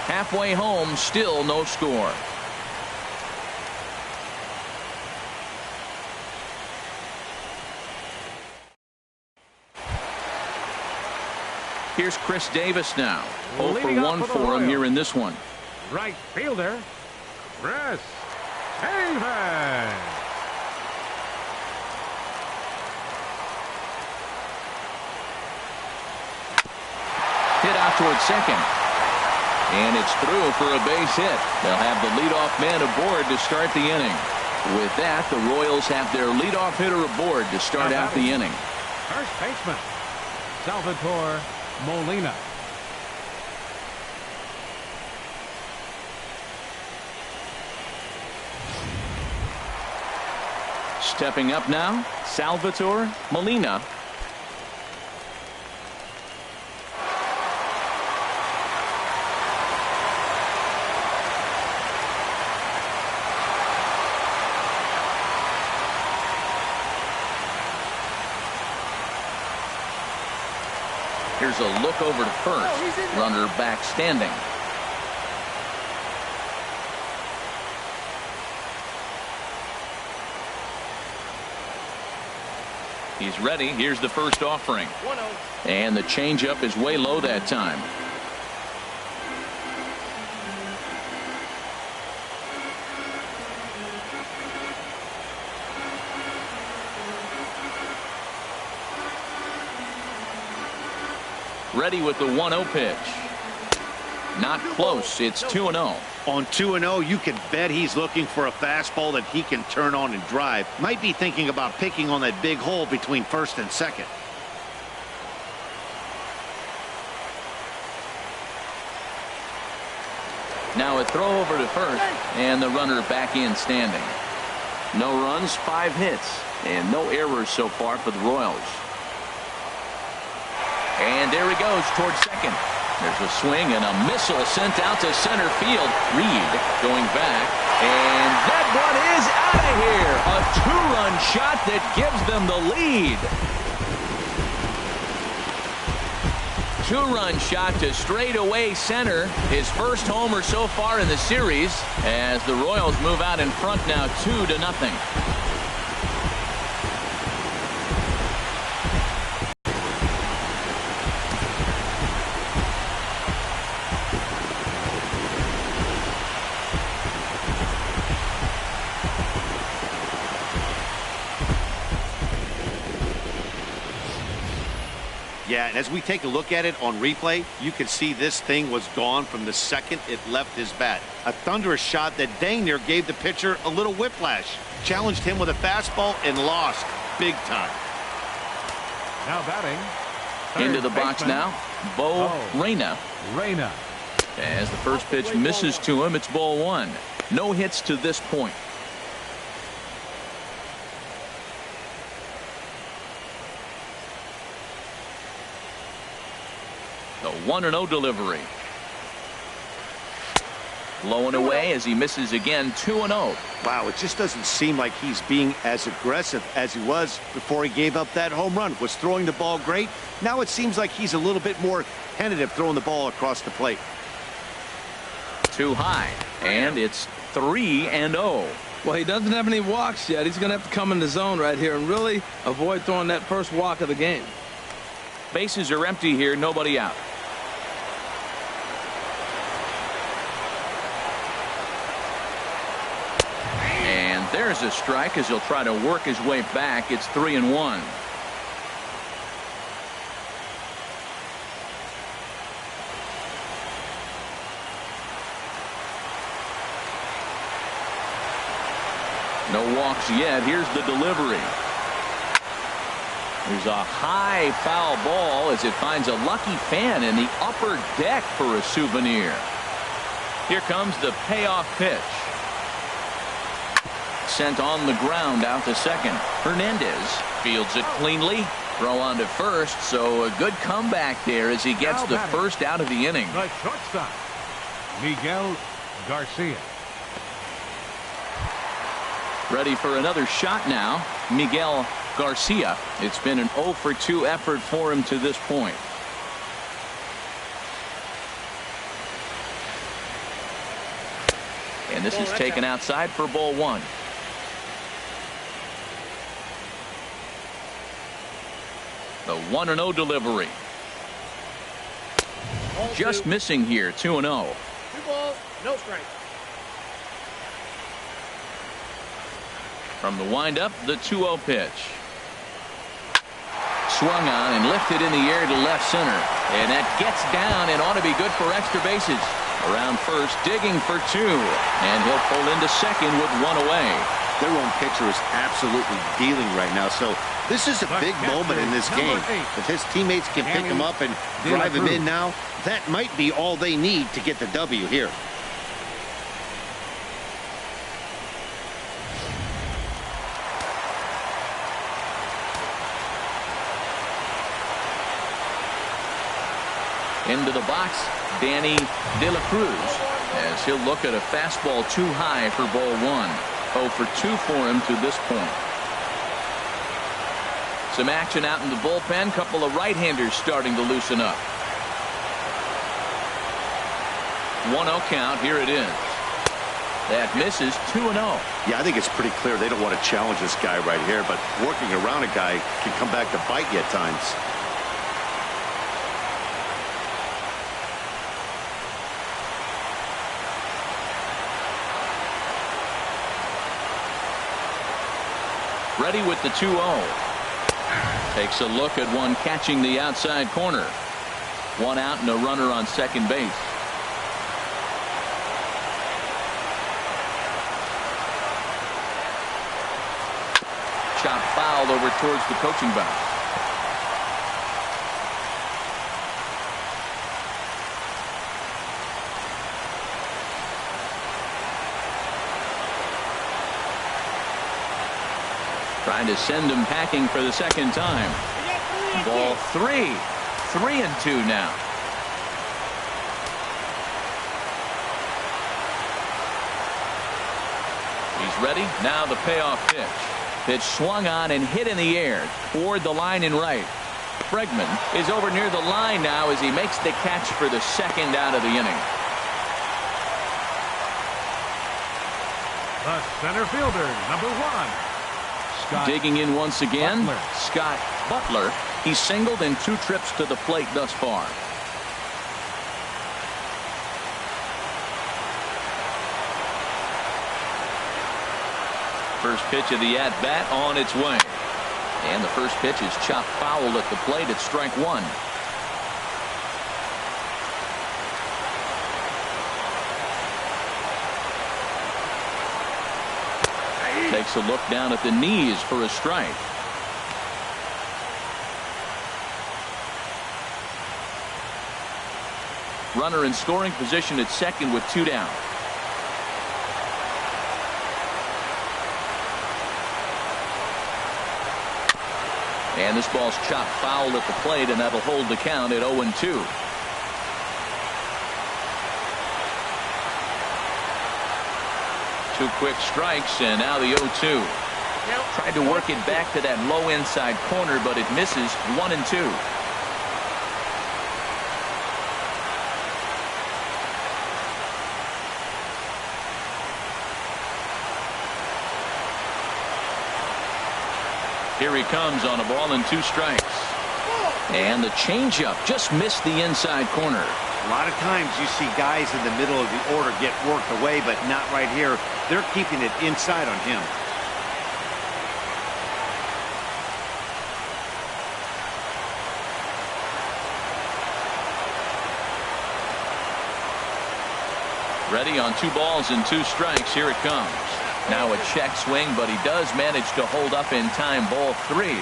Halfway home, still no score. Here's Chris Davis now. 0 for 1 for him here in this one. Right fielder, Chris Davis. Hit out towards second. And it's through for a base hit. They'll have the leadoff man aboard to start the inning. With that, the Royals have their leadoff hitter aboard to start out the inning. First baseman, Salvatore Molina. Stepping up now, Salvatore Molina. Here's a look over to first. Runner back standing. He's ready. Here's the first offering. And the changeup is way low that time. Ready with the 1-0 pitch. Not close. It's 2-0. On 2-0, you can bet he's looking for a fastball that he can turn on and drive. Might be thinking about picking on that big hole between first and second. Now a throw over to first, and the runner back in standing. No runs, 5 hits, and no errors so far for the Royals. And there he goes towards second. There's a swing and a missile sent out to center field. Reed going back. And that one is out of here. A 2-run shot that gives them the lead. 2-run shot to straightaway center. His first homer so far in the series as the Royals move out in front now 2-0. Yeah, and as we take a look at it on replay, you can see this thing was gone from the second it left his bat. A thunderous shot that dang near gave the pitcher a little whiplash. Challenged him with a fastball and lost big time. Now batting. Into the box now, Bo Reyna. As the first pitch misses to him, it's ball 1. No hits to this point. The 1-0 delivery. Low and away as he misses again. 2-0. Wow, it just doesn't seem like he's being as aggressive as he was before he gave up that home run. Was throwing the ball great. Now it seems like he's a little bit more tentative throwing the ball across the plate. Too high. And it's 3-0. Well, he doesn't have any walks yet. He's going to have to come in the zone right here and really avoid throwing that first walk of the game. Bases are empty here. Nobody out. There's a strike as he'll try to work his way back. It's 3-1. No walks yet. Here's the delivery. There's a high foul ball as it finds a lucky fan in the upper deck for a souvenir. Here comes the payoff pitch. Sent on the ground out to second. Hernandez fields it cleanly. Throw on to first, so a good comeback there as he gets the first out of the inning. The shortstop, Miguel Garcia. Ready for another shot now, Miguel Garcia. It's been an 0-for-2 effort for him to this point. And this is taken outside for ball one. The 1-0 delivery. Just missing here, 2-0. 2 balls, no strike. From the windup, the 2-0 pitch. Swung on and lifted in the air to left center. And that gets down and ought to be good for extra bases. Around first, digging for two. And he'll pull into second with one away. Their own pitcher is absolutely dealing right now. So this is a big moment in this game. If his teammates can pick him up and drive him in now, that might be all they need to get the W here. Into the box, Danny De La Cruz, as he'll look at a fastball too high for ball one. 0-for-2 for him to this point. Some action out in the bullpen. Couple of right-handers starting to loosen up. 1-0 count. Here it is. That misses. 2-0. Yeah, I think it's pretty clear they don't want to challenge this guy right here, but working around a guy can come back to bite you at times. Ready with the 2-0. Takes a look at one catching the outside corner. One out and a runner on second base. Chop fouled over towards the coaching box. Trying to send him packing for the second time. Ball three. 3-2 now. He's ready. Now the payoff pitch. Pitch swung on and hit in the air toward the line and right. Bregman is over near the line now as he makes the catch for the second out of the inning. The center fielder, number 1. Digging in once again, Butler. Scott Butler. He's singled in 2 trips to the plate thus far. First pitch of the at-bat on its way. And the first pitch is chopped foul at the plate at strike one. Takes a look down at the knees for a strike. Runner in scoring position at second with 2 down. And this ball's chopped foul at the plate, and that'll hold the count at 0-2. Two quick strikes, and now the 0-2. Tried to work it back to that low inside corner, but it misses. 1-2. Here he comes on a ball and 2 strikes. And the changeup just missed the inside corner. A lot of times you see guys in the middle of the order get worked away, but not right here. They're keeping it inside on him. Ready on 2 balls and 2 strikes. Here it comes. Now a check swing, but he does manage to hold up in time. Ball 3.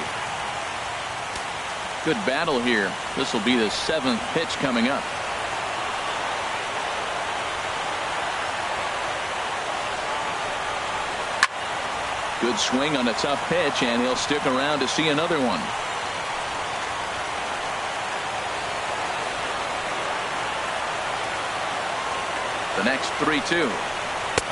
Good battle here. This will be the 7th pitch coming up. Good swing on a tough pitch, and he'll stick around to see another one. The next 3-2.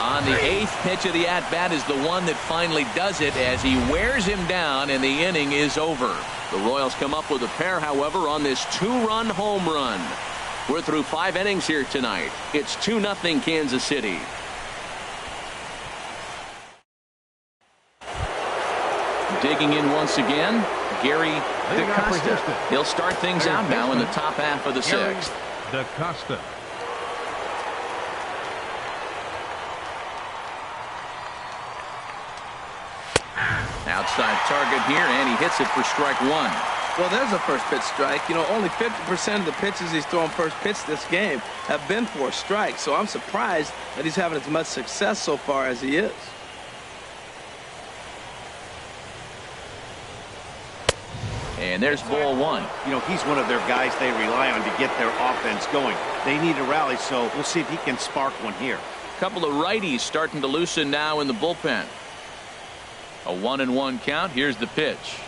On the 8th pitch of the at-bat is the one that finally does it as he wears him down, and the inning is over. The Royals come up with a pair, however, on this 2-run home run. We're through 5 innings here tonight. It's 2-0 Kansas City. Digging in once again, Gary DaCosta. He'll start things out now in the top half of the 6th. DaCosta. Outside target here, and he hits it for strike 1. Well, there's a first pitch strike. You know, only 50% of the pitches he's thrown first pitch this game have been for a strike. So I'm surprised that he's having as much success so far as he is. And there's ball 1. You know, he's one of their guys they rely on to get their offense going. They need a rally, so we'll see if he can spark one here. Couple of righties starting to loosen now in the bullpen. A 1-1 count. Here's the pitch.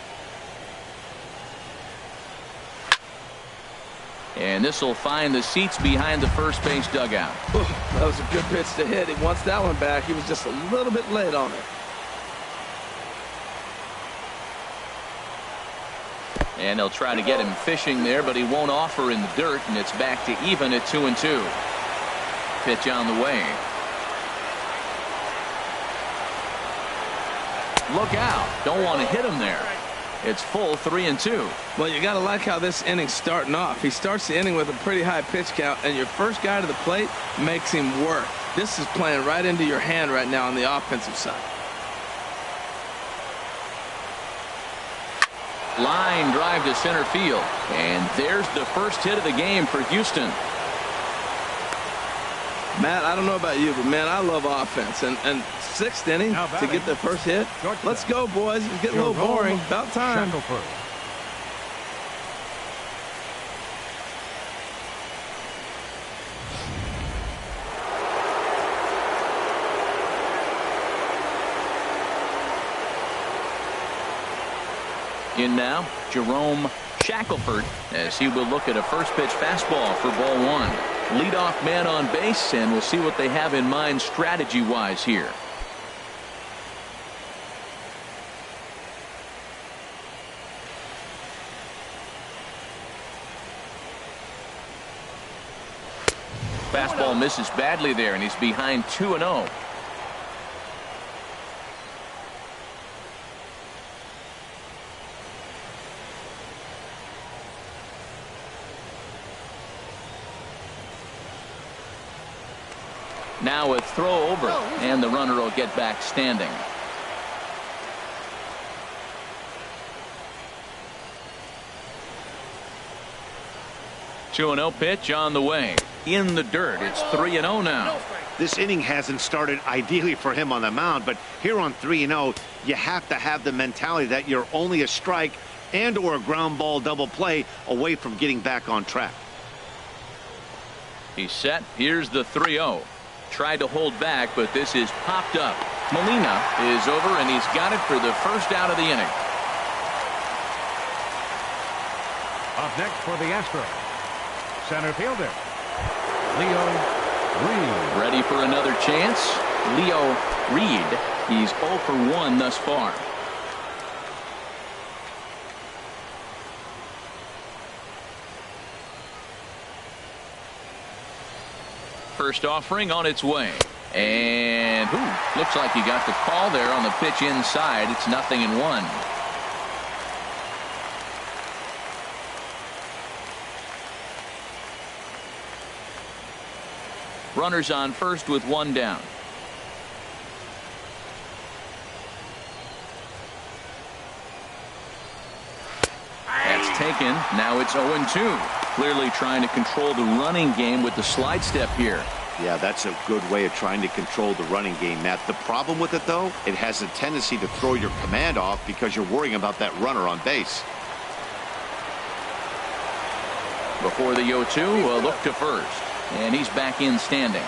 And this will find the seats behind the first base dugout. Ooh, that was a good pitch to hit. He wants that one back. He was just a little bit late on it. And they'll try to get him fishing there, but he won't offer in the dirt, and it's back to even at 2-2. Pitch on the way. Look out. Don't want to hit him there. It's full 3-2. Well, you got to like how this inning's starting off. He starts the inning with a pretty high pitch count, and your first guy to the plate makes him work. This is playing right into your hand right now on the offensive side. Line drive to center field. And there's the first hit of the game for Houston. Matt, I don't know about you, but man, I love offense. And 6th inning to get the first hit. Let's go, boys. It's getting a little boring. About time. In now, Jerome Shackelford, as he will look at a first pitch fastball for ball 1. Leadoff man on base, and we'll see what they have in mind strategy-wise here. Fastball misses badly there, and he's behind 2-0. Now a throw over, and the runner will get back standing. Two-0 pitch on the way. In the dirt. It's 3-0 now. This inning hasn't started ideally for him on the mound, but here on 3-0, you have to have the mentality that you're only a strike and or a ground ball double play away from getting back on track. He's set. Here's the 3-0. Tried to hold back, but this is popped up. Molina is over, and he's got it for the first out of the inning. Up next for the Astros, center fielder Leo Reed. Ready for another chance. Leo Reed. He's 0 for 1 thus far. First offering on its way. And looks like he got the call there on the pitch inside. It's 0-1. Runners on first with one down. That's taken. Now it's 0-2. Clearly trying to control the running game with the slide step here. Yeah, that's a good way of trying to control the running game, Matt. The problem with it, though, it has a tendency to throw your command off because you're worrying about that runner on base. Before the 0-2, a look to first. And he's back in standing.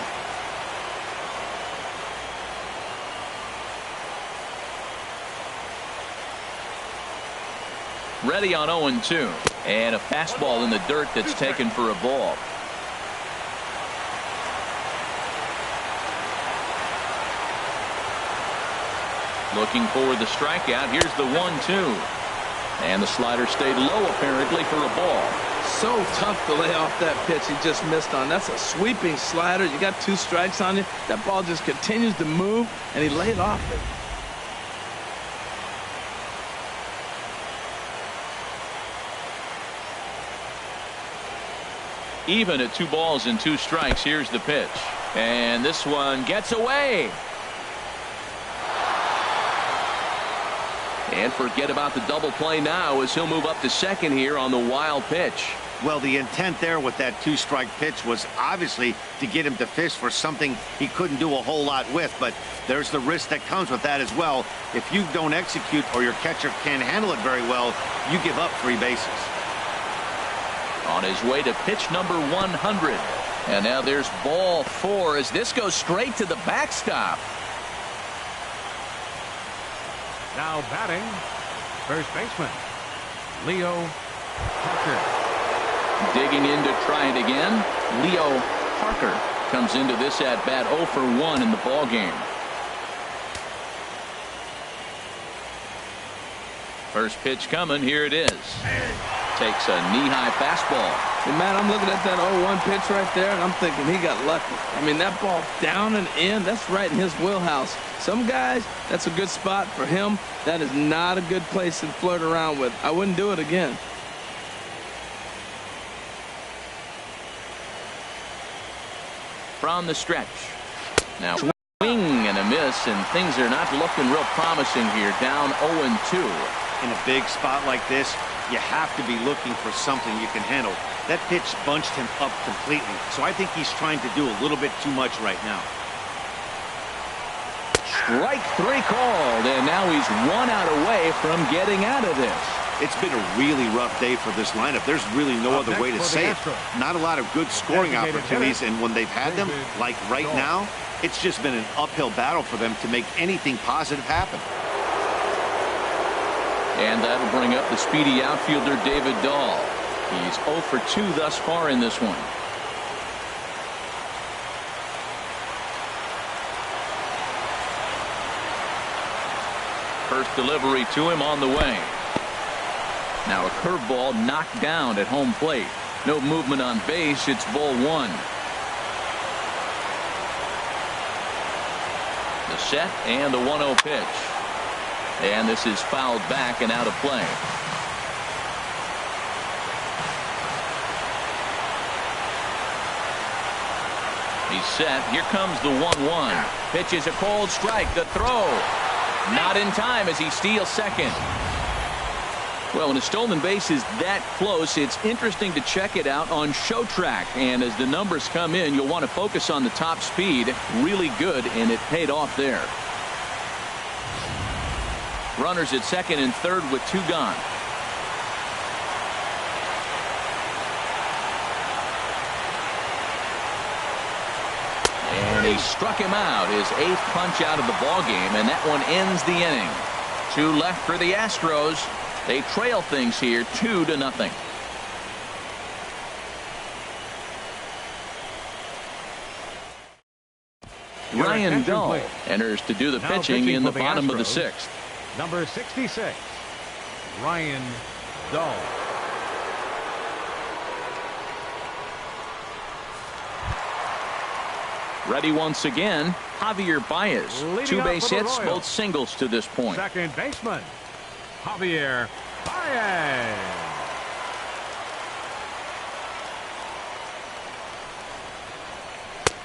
Ready on 0-2. And a fastball in the dirt that's taken for a ball. Looking for the strikeout. Here's the 1-2. And the slider stayed low apparently for a ball. So tough to lay off that pitch he just missed on. That's a sweeping slider. You got 2 strikes on you. That ball just continues to move, and he laid off it. Even at 2 balls and 2 strikes. Here's the pitch. And this one gets away. And forget about the double play now as he'll move up to second here on the wild pitch. Well, the intent there with that 2-strike pitch was obviously to get him to fish for something he couldn't do a whole lot with, but there's the risk that comes with that as well. If you don't execute or your catcher can't handle it very well, you give up 3 bases. On his way to pitch number 100. And now there's ball 4 as this goes straight to the backstop. Now batting, first baseman, Leo Parker. Digging in to try it again. Leo Parker comes into this at bat 0 for 1 in the ball game. First pitch coming. Here it is. Takes a knee-high fastball. And man, I'm looking at that 0-1 pitch right there, and I'm thinking he got lucky. I mean, that ball down and in, that's right in his wheelhouse. Some guys, that's a good spot. For him, that is not a good place to flirt around with. I wouldn't do it again. From the stretch. Now swing and a miss, and things are not looking real promising here. Down 0-2. In a big spot like this, you have to be looking for something you can handle. That pitch bunched him up completely, so I think he's trying to do a little bit too much right now. Strike 3 called, and now he's 1 out away from getting out of this. It's been a really rough day for this lineup. There's really no other way to say it. Not a lot of good scoring opportunities, and when they've had them, like right now, it's just been an uphill battle for them to make anything positive happen. And that'll bring up the speedy outfielder David Dahl. He's 0 for 2 thus far in this one. First delivery to him on the way. Now a curveball knocked down at home plate. No movement on base. It's ball 1. The set and the 1-0 pitch. And this is fouled back and out of play. He's set. Here comes the 1-1. Pitch is a cold strike. The throw. Not in time as he steals second. Well, when a stolen base is that close, it's interesting to check it out on Show Track. And as the numbers come in, you'll want to focus on the top speed. Really good, and it paid off there. Runners at second and third with 2 gone. And he struck him out, his 8th punch out of the ball game, and that one ends the inning. 2 left for the Astros. They trail things here 2-0. Ryan Dahl enters to do the pitching in the bottom of the 6th. Number 66, Ryan Dahl. Ready once again, Javier Baez. 2 base hits, both singles to this point. Second baseman, Javier Baez.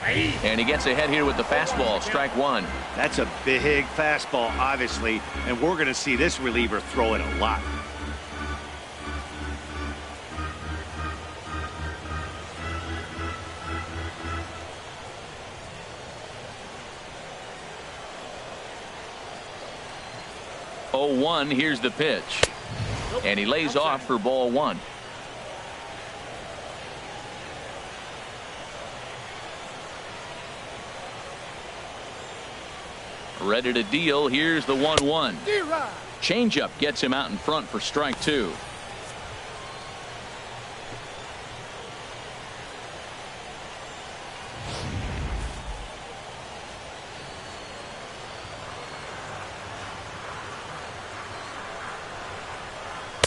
And he gets ahead here with the fastball, strike one. That's a big fastball, obviously, and we're going to see this reliever throw it a lot. Oh, 1, here's the pitch. And he lays off for ball one. Ready to deal. Here's the 1-1. Changeup gets him out in front for strike two.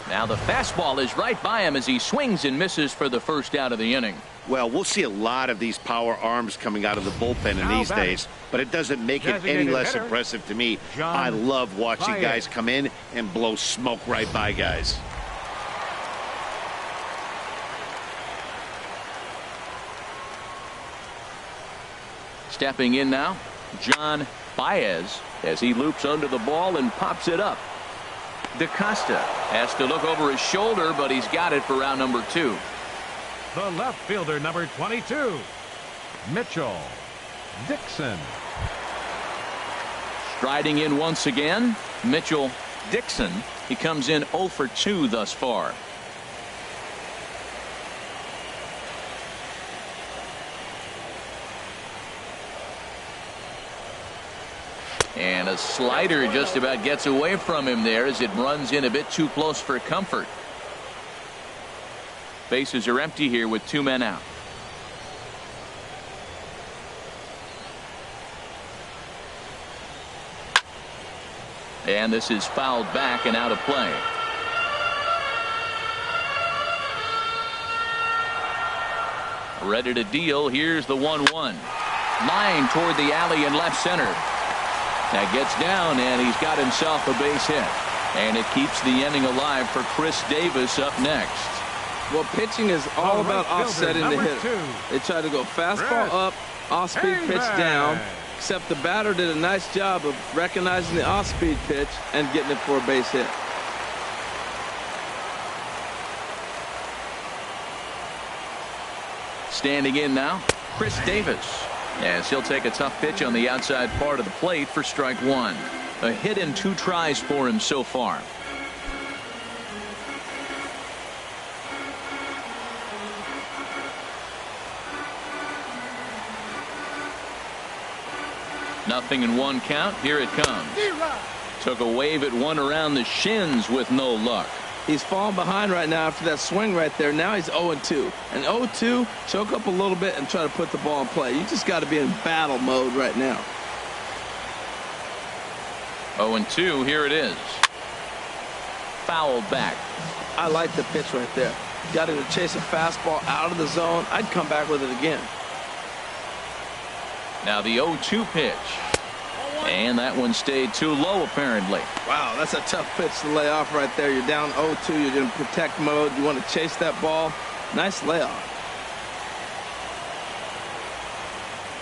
Now the fastball is right by him as he swings and misses for the first out of the inning. Well, we'll see a lot of these power arms coming out of the bullpen in these days, but it doesn't make it any less impressive to me. I love watching guys come in and blow smoke right by guys. Stepping in now, John Baez, as he loops under the ball and pops it up. DaCosta has to look over his shoulder, but he's got it for round number 2. The left fielder, number 22, Mitchell Dixon. Striding in once again, Mitchell Dixon. He comes in 0 for 2 thus far. And a slider just about gets away from him there as it runs in a bit too close for comfort. Bases are empty here with 2 men out. And this is fouled back and out of play. Ready to deal. Here's the 1-1. Line toward the alley in left center. That gets down, and he's got himself a base hit. And it keeps the inning alive for Chris Davis up next. Well, pitching is all about offsetting the hitter. They try to go fastball up, off-speed pitch down, except the batter did a nice job of recognizing the off-speed pitch and getting it for a base hit. Standing in now, Chris Davis, as he'll take a tough pitch on the outside part of the plate for strike one. A hit in 2 tries for him so far. Nothing in 1 count. Here it comes. Took a wave at one around the shins with no luck. He's falling behind right now after that swing right there. Now he's 0-2. And 0-2, choke up a little bit and try to put the ball in play. You just got to be in battle mode right now. 0-2, here it is. Fouled back. I like the pitch right there. Got him to chase a fastball out of the zone. I'd come back with it again. Now the 0-2 pitch. And that one stayed too low, apparently. Wow, that's a tough pitch to lay off right there. You're down 0-2. You're in protect mode. You want to chase that ball. Nice layoff.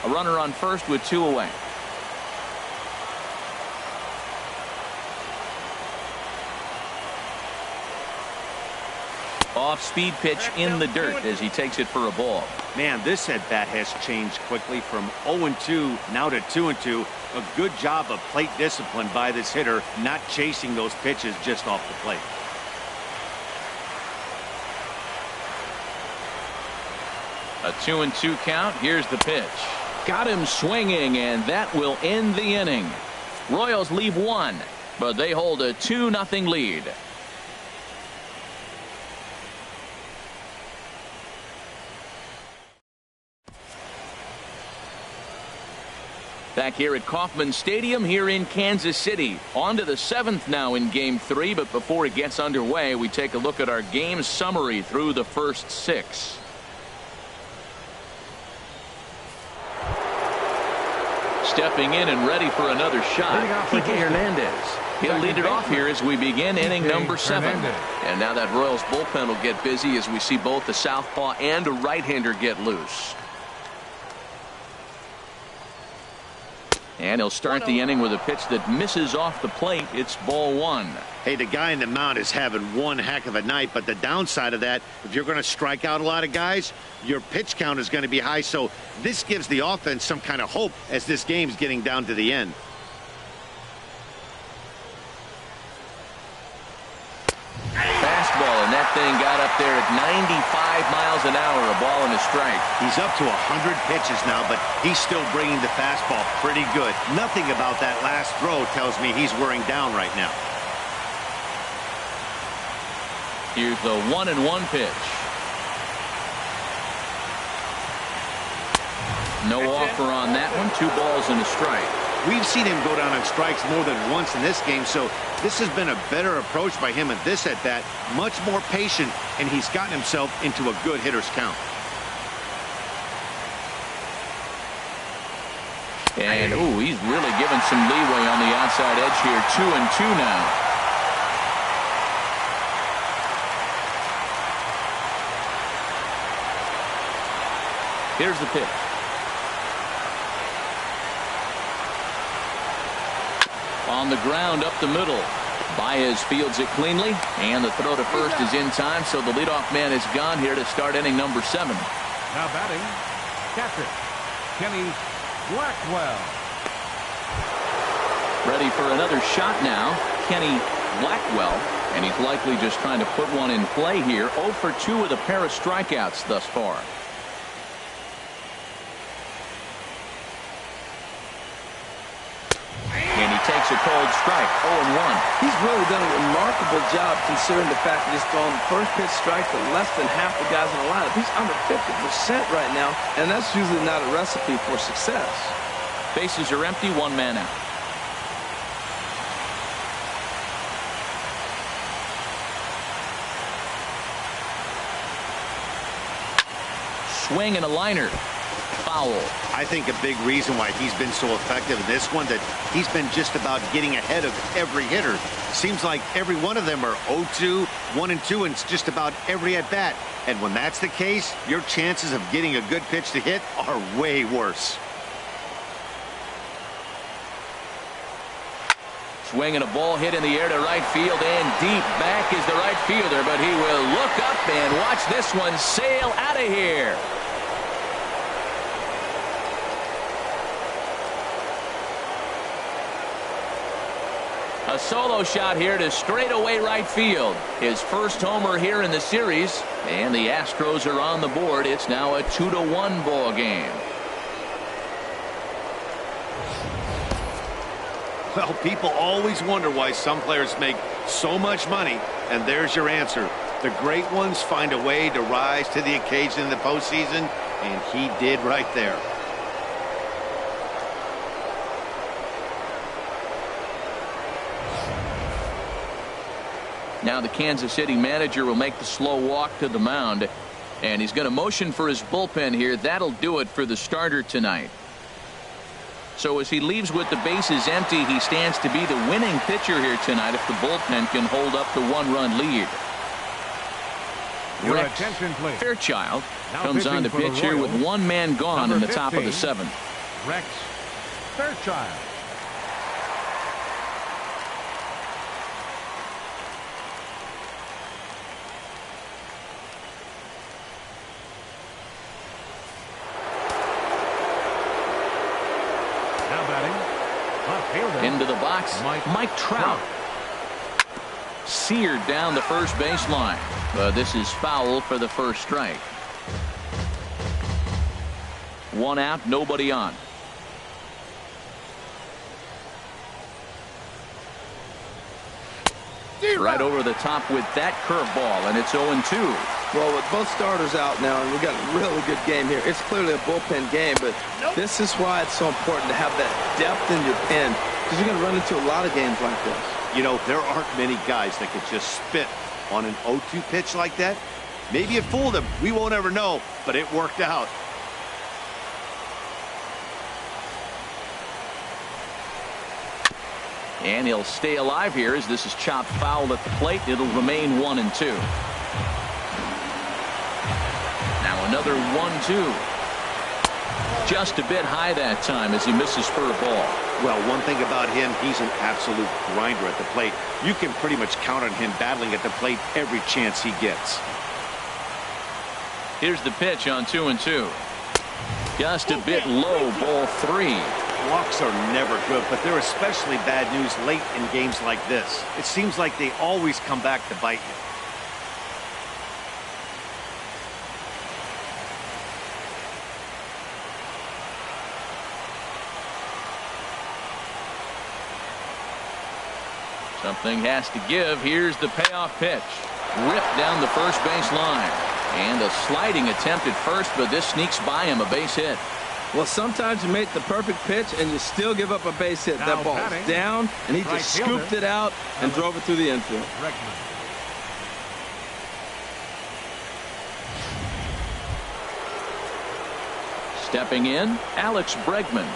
A runner on first with 2 away. Off-speed pitch in the dirt as he takes it for a ball. Man, this at-bat has changed quickly from 0-2 now to 2-2. A good job of plate discipline by this hitter, not chasing those pitches just off the plate. A 2-2 count. Here's the pitch. Got him swinging, and that will end the inning. Royals leave 1, but they hold a 2-0 lead. Back here at Kauffman Stadium here in Kansas City. On to the 7th now in Game 3, but before it gets underway, we take a look at our game summary through the first 6. Stepping in and ready for another shot, Kike Hernandez. He'll lead it off here as we begin inning number 7. And now that Royals bullpen will get busy as we see both the southpaw and a right-hander get loose. And he'll start the inning with a pitch that misses off the plate. It's ball one. Hey, the guy in the mound is having one heck of a night, but the downside of that, if you're going to strike out a lot of guys, your pitch count is going to be high. So this gives the offense some kind of hope as this game's getting down to the end. Fastball, and that thing got up there at 95 miles an hour, a ball and a strike. He's up to 100 pitches now, but he's still bringing the fastball pretty good. Nothing about that last throw tells me he's wearing down right now. Here's the 1-1 pitch. No offer on that one. 2 balls and a strike. We've seen him go down on strikes more than once in this game, so this has been a better approach by him at this at-bat. Much more patient, and he's gotten himself into a good hitter's count. And, ooh, he's really given some leeway on the outside edge here. 2-2 now. Here's the pitch. On the ground up the middle. Baez fields it cleanly, and the throw to first is in time, so the leadoff man is gone here to start inning number 7. Now batting, catcher, Kenny Blackwell. Ready for another shot now, Kenny Blackwell, and he's likely just trying to put one in play here. 0 for 2 with a pair of strikeouts thus far. And he takes a cold strike, 0-1. He's really done a remarkable job considering the fact that he's thrown first pitch strike to less than half the guys in the lineup. He's under 50% right now, and that's usually not a recipe for success. Bases are empty, 1 man out. Swing and a liner. Foul. I think a big reason why he's been so effective in this one, that he's been just about getting ahead of every hitter. Seems like every one of them are 0-2, 1-2, and it's just about every at-bat. And when that's the case, your chances of getting a good pitch to hit are way worse. Swing and a ball hit in the air to right field, and deep back is the right fielder, but he will look up and watch this one sail out of here. A solo shot here to straightaway right field. His first homer here in the series, and the Astros are on the board. It's now a 2-1 ball game. Well, people always wonder why some players make so much money, and there's your answer. The great ones find a way to rise to the occasion in the postseason, and he did right there. Now the Kansas City manager will make the slow walk to the mound, and he's going to motion for his bullpen here. That'll do it for the starter tonight. So as he leaves with the bases empty, he stands to be the winning pitcher here tonight if the bullpen can hold up the 1-run lead. Your Rex attention, please. Fairchild Now comes on to pitching for pitch the here with Royals, 1 man gone in the top of the 15, 7th. Rex Fairchild. Now batting, left fielder. Into the box, Mike Trout. Seared down the first baseline. But this is foul for the first strike. 1 out, nobody on. Right over the top with that curveball, and it's 0-2. Well, with both starters out now, and we got a really good game here. It's clearly a bullpen game, but this is why it's so important to have that depth in your pen, because you're going to run into a lot of games like this. You know, there aren't many guys that could just spit on an 0-2 pitch like that. Maybe it fooled him. We won't ever know, but it worked out. And he'll stay alive here as this is chopped foul at the plate. It'll remain 1-2. Now another 1-2. just a bit high that time as he misses spur ball. Well, one thing about him, he's an absolute grinder at the plate. You can pretty much count on him battling at the plate every chance he gets. Here's the pitch on 2-2. Just a bit low, ball 3. Walks are never good, but they're especially bad news late in games like this. It seems like they always come back to bite you. Something has to give. Here's the payoff pitch. Ripped down the first base line. And a sliding attempt at first, but this sneaks by him, a base hit. Well, sometimes you make the perfect pitch and you still give up a base hit. That ball's down, and he just scooped it out and drove it through the infield. Stepping in, Alex Bregman.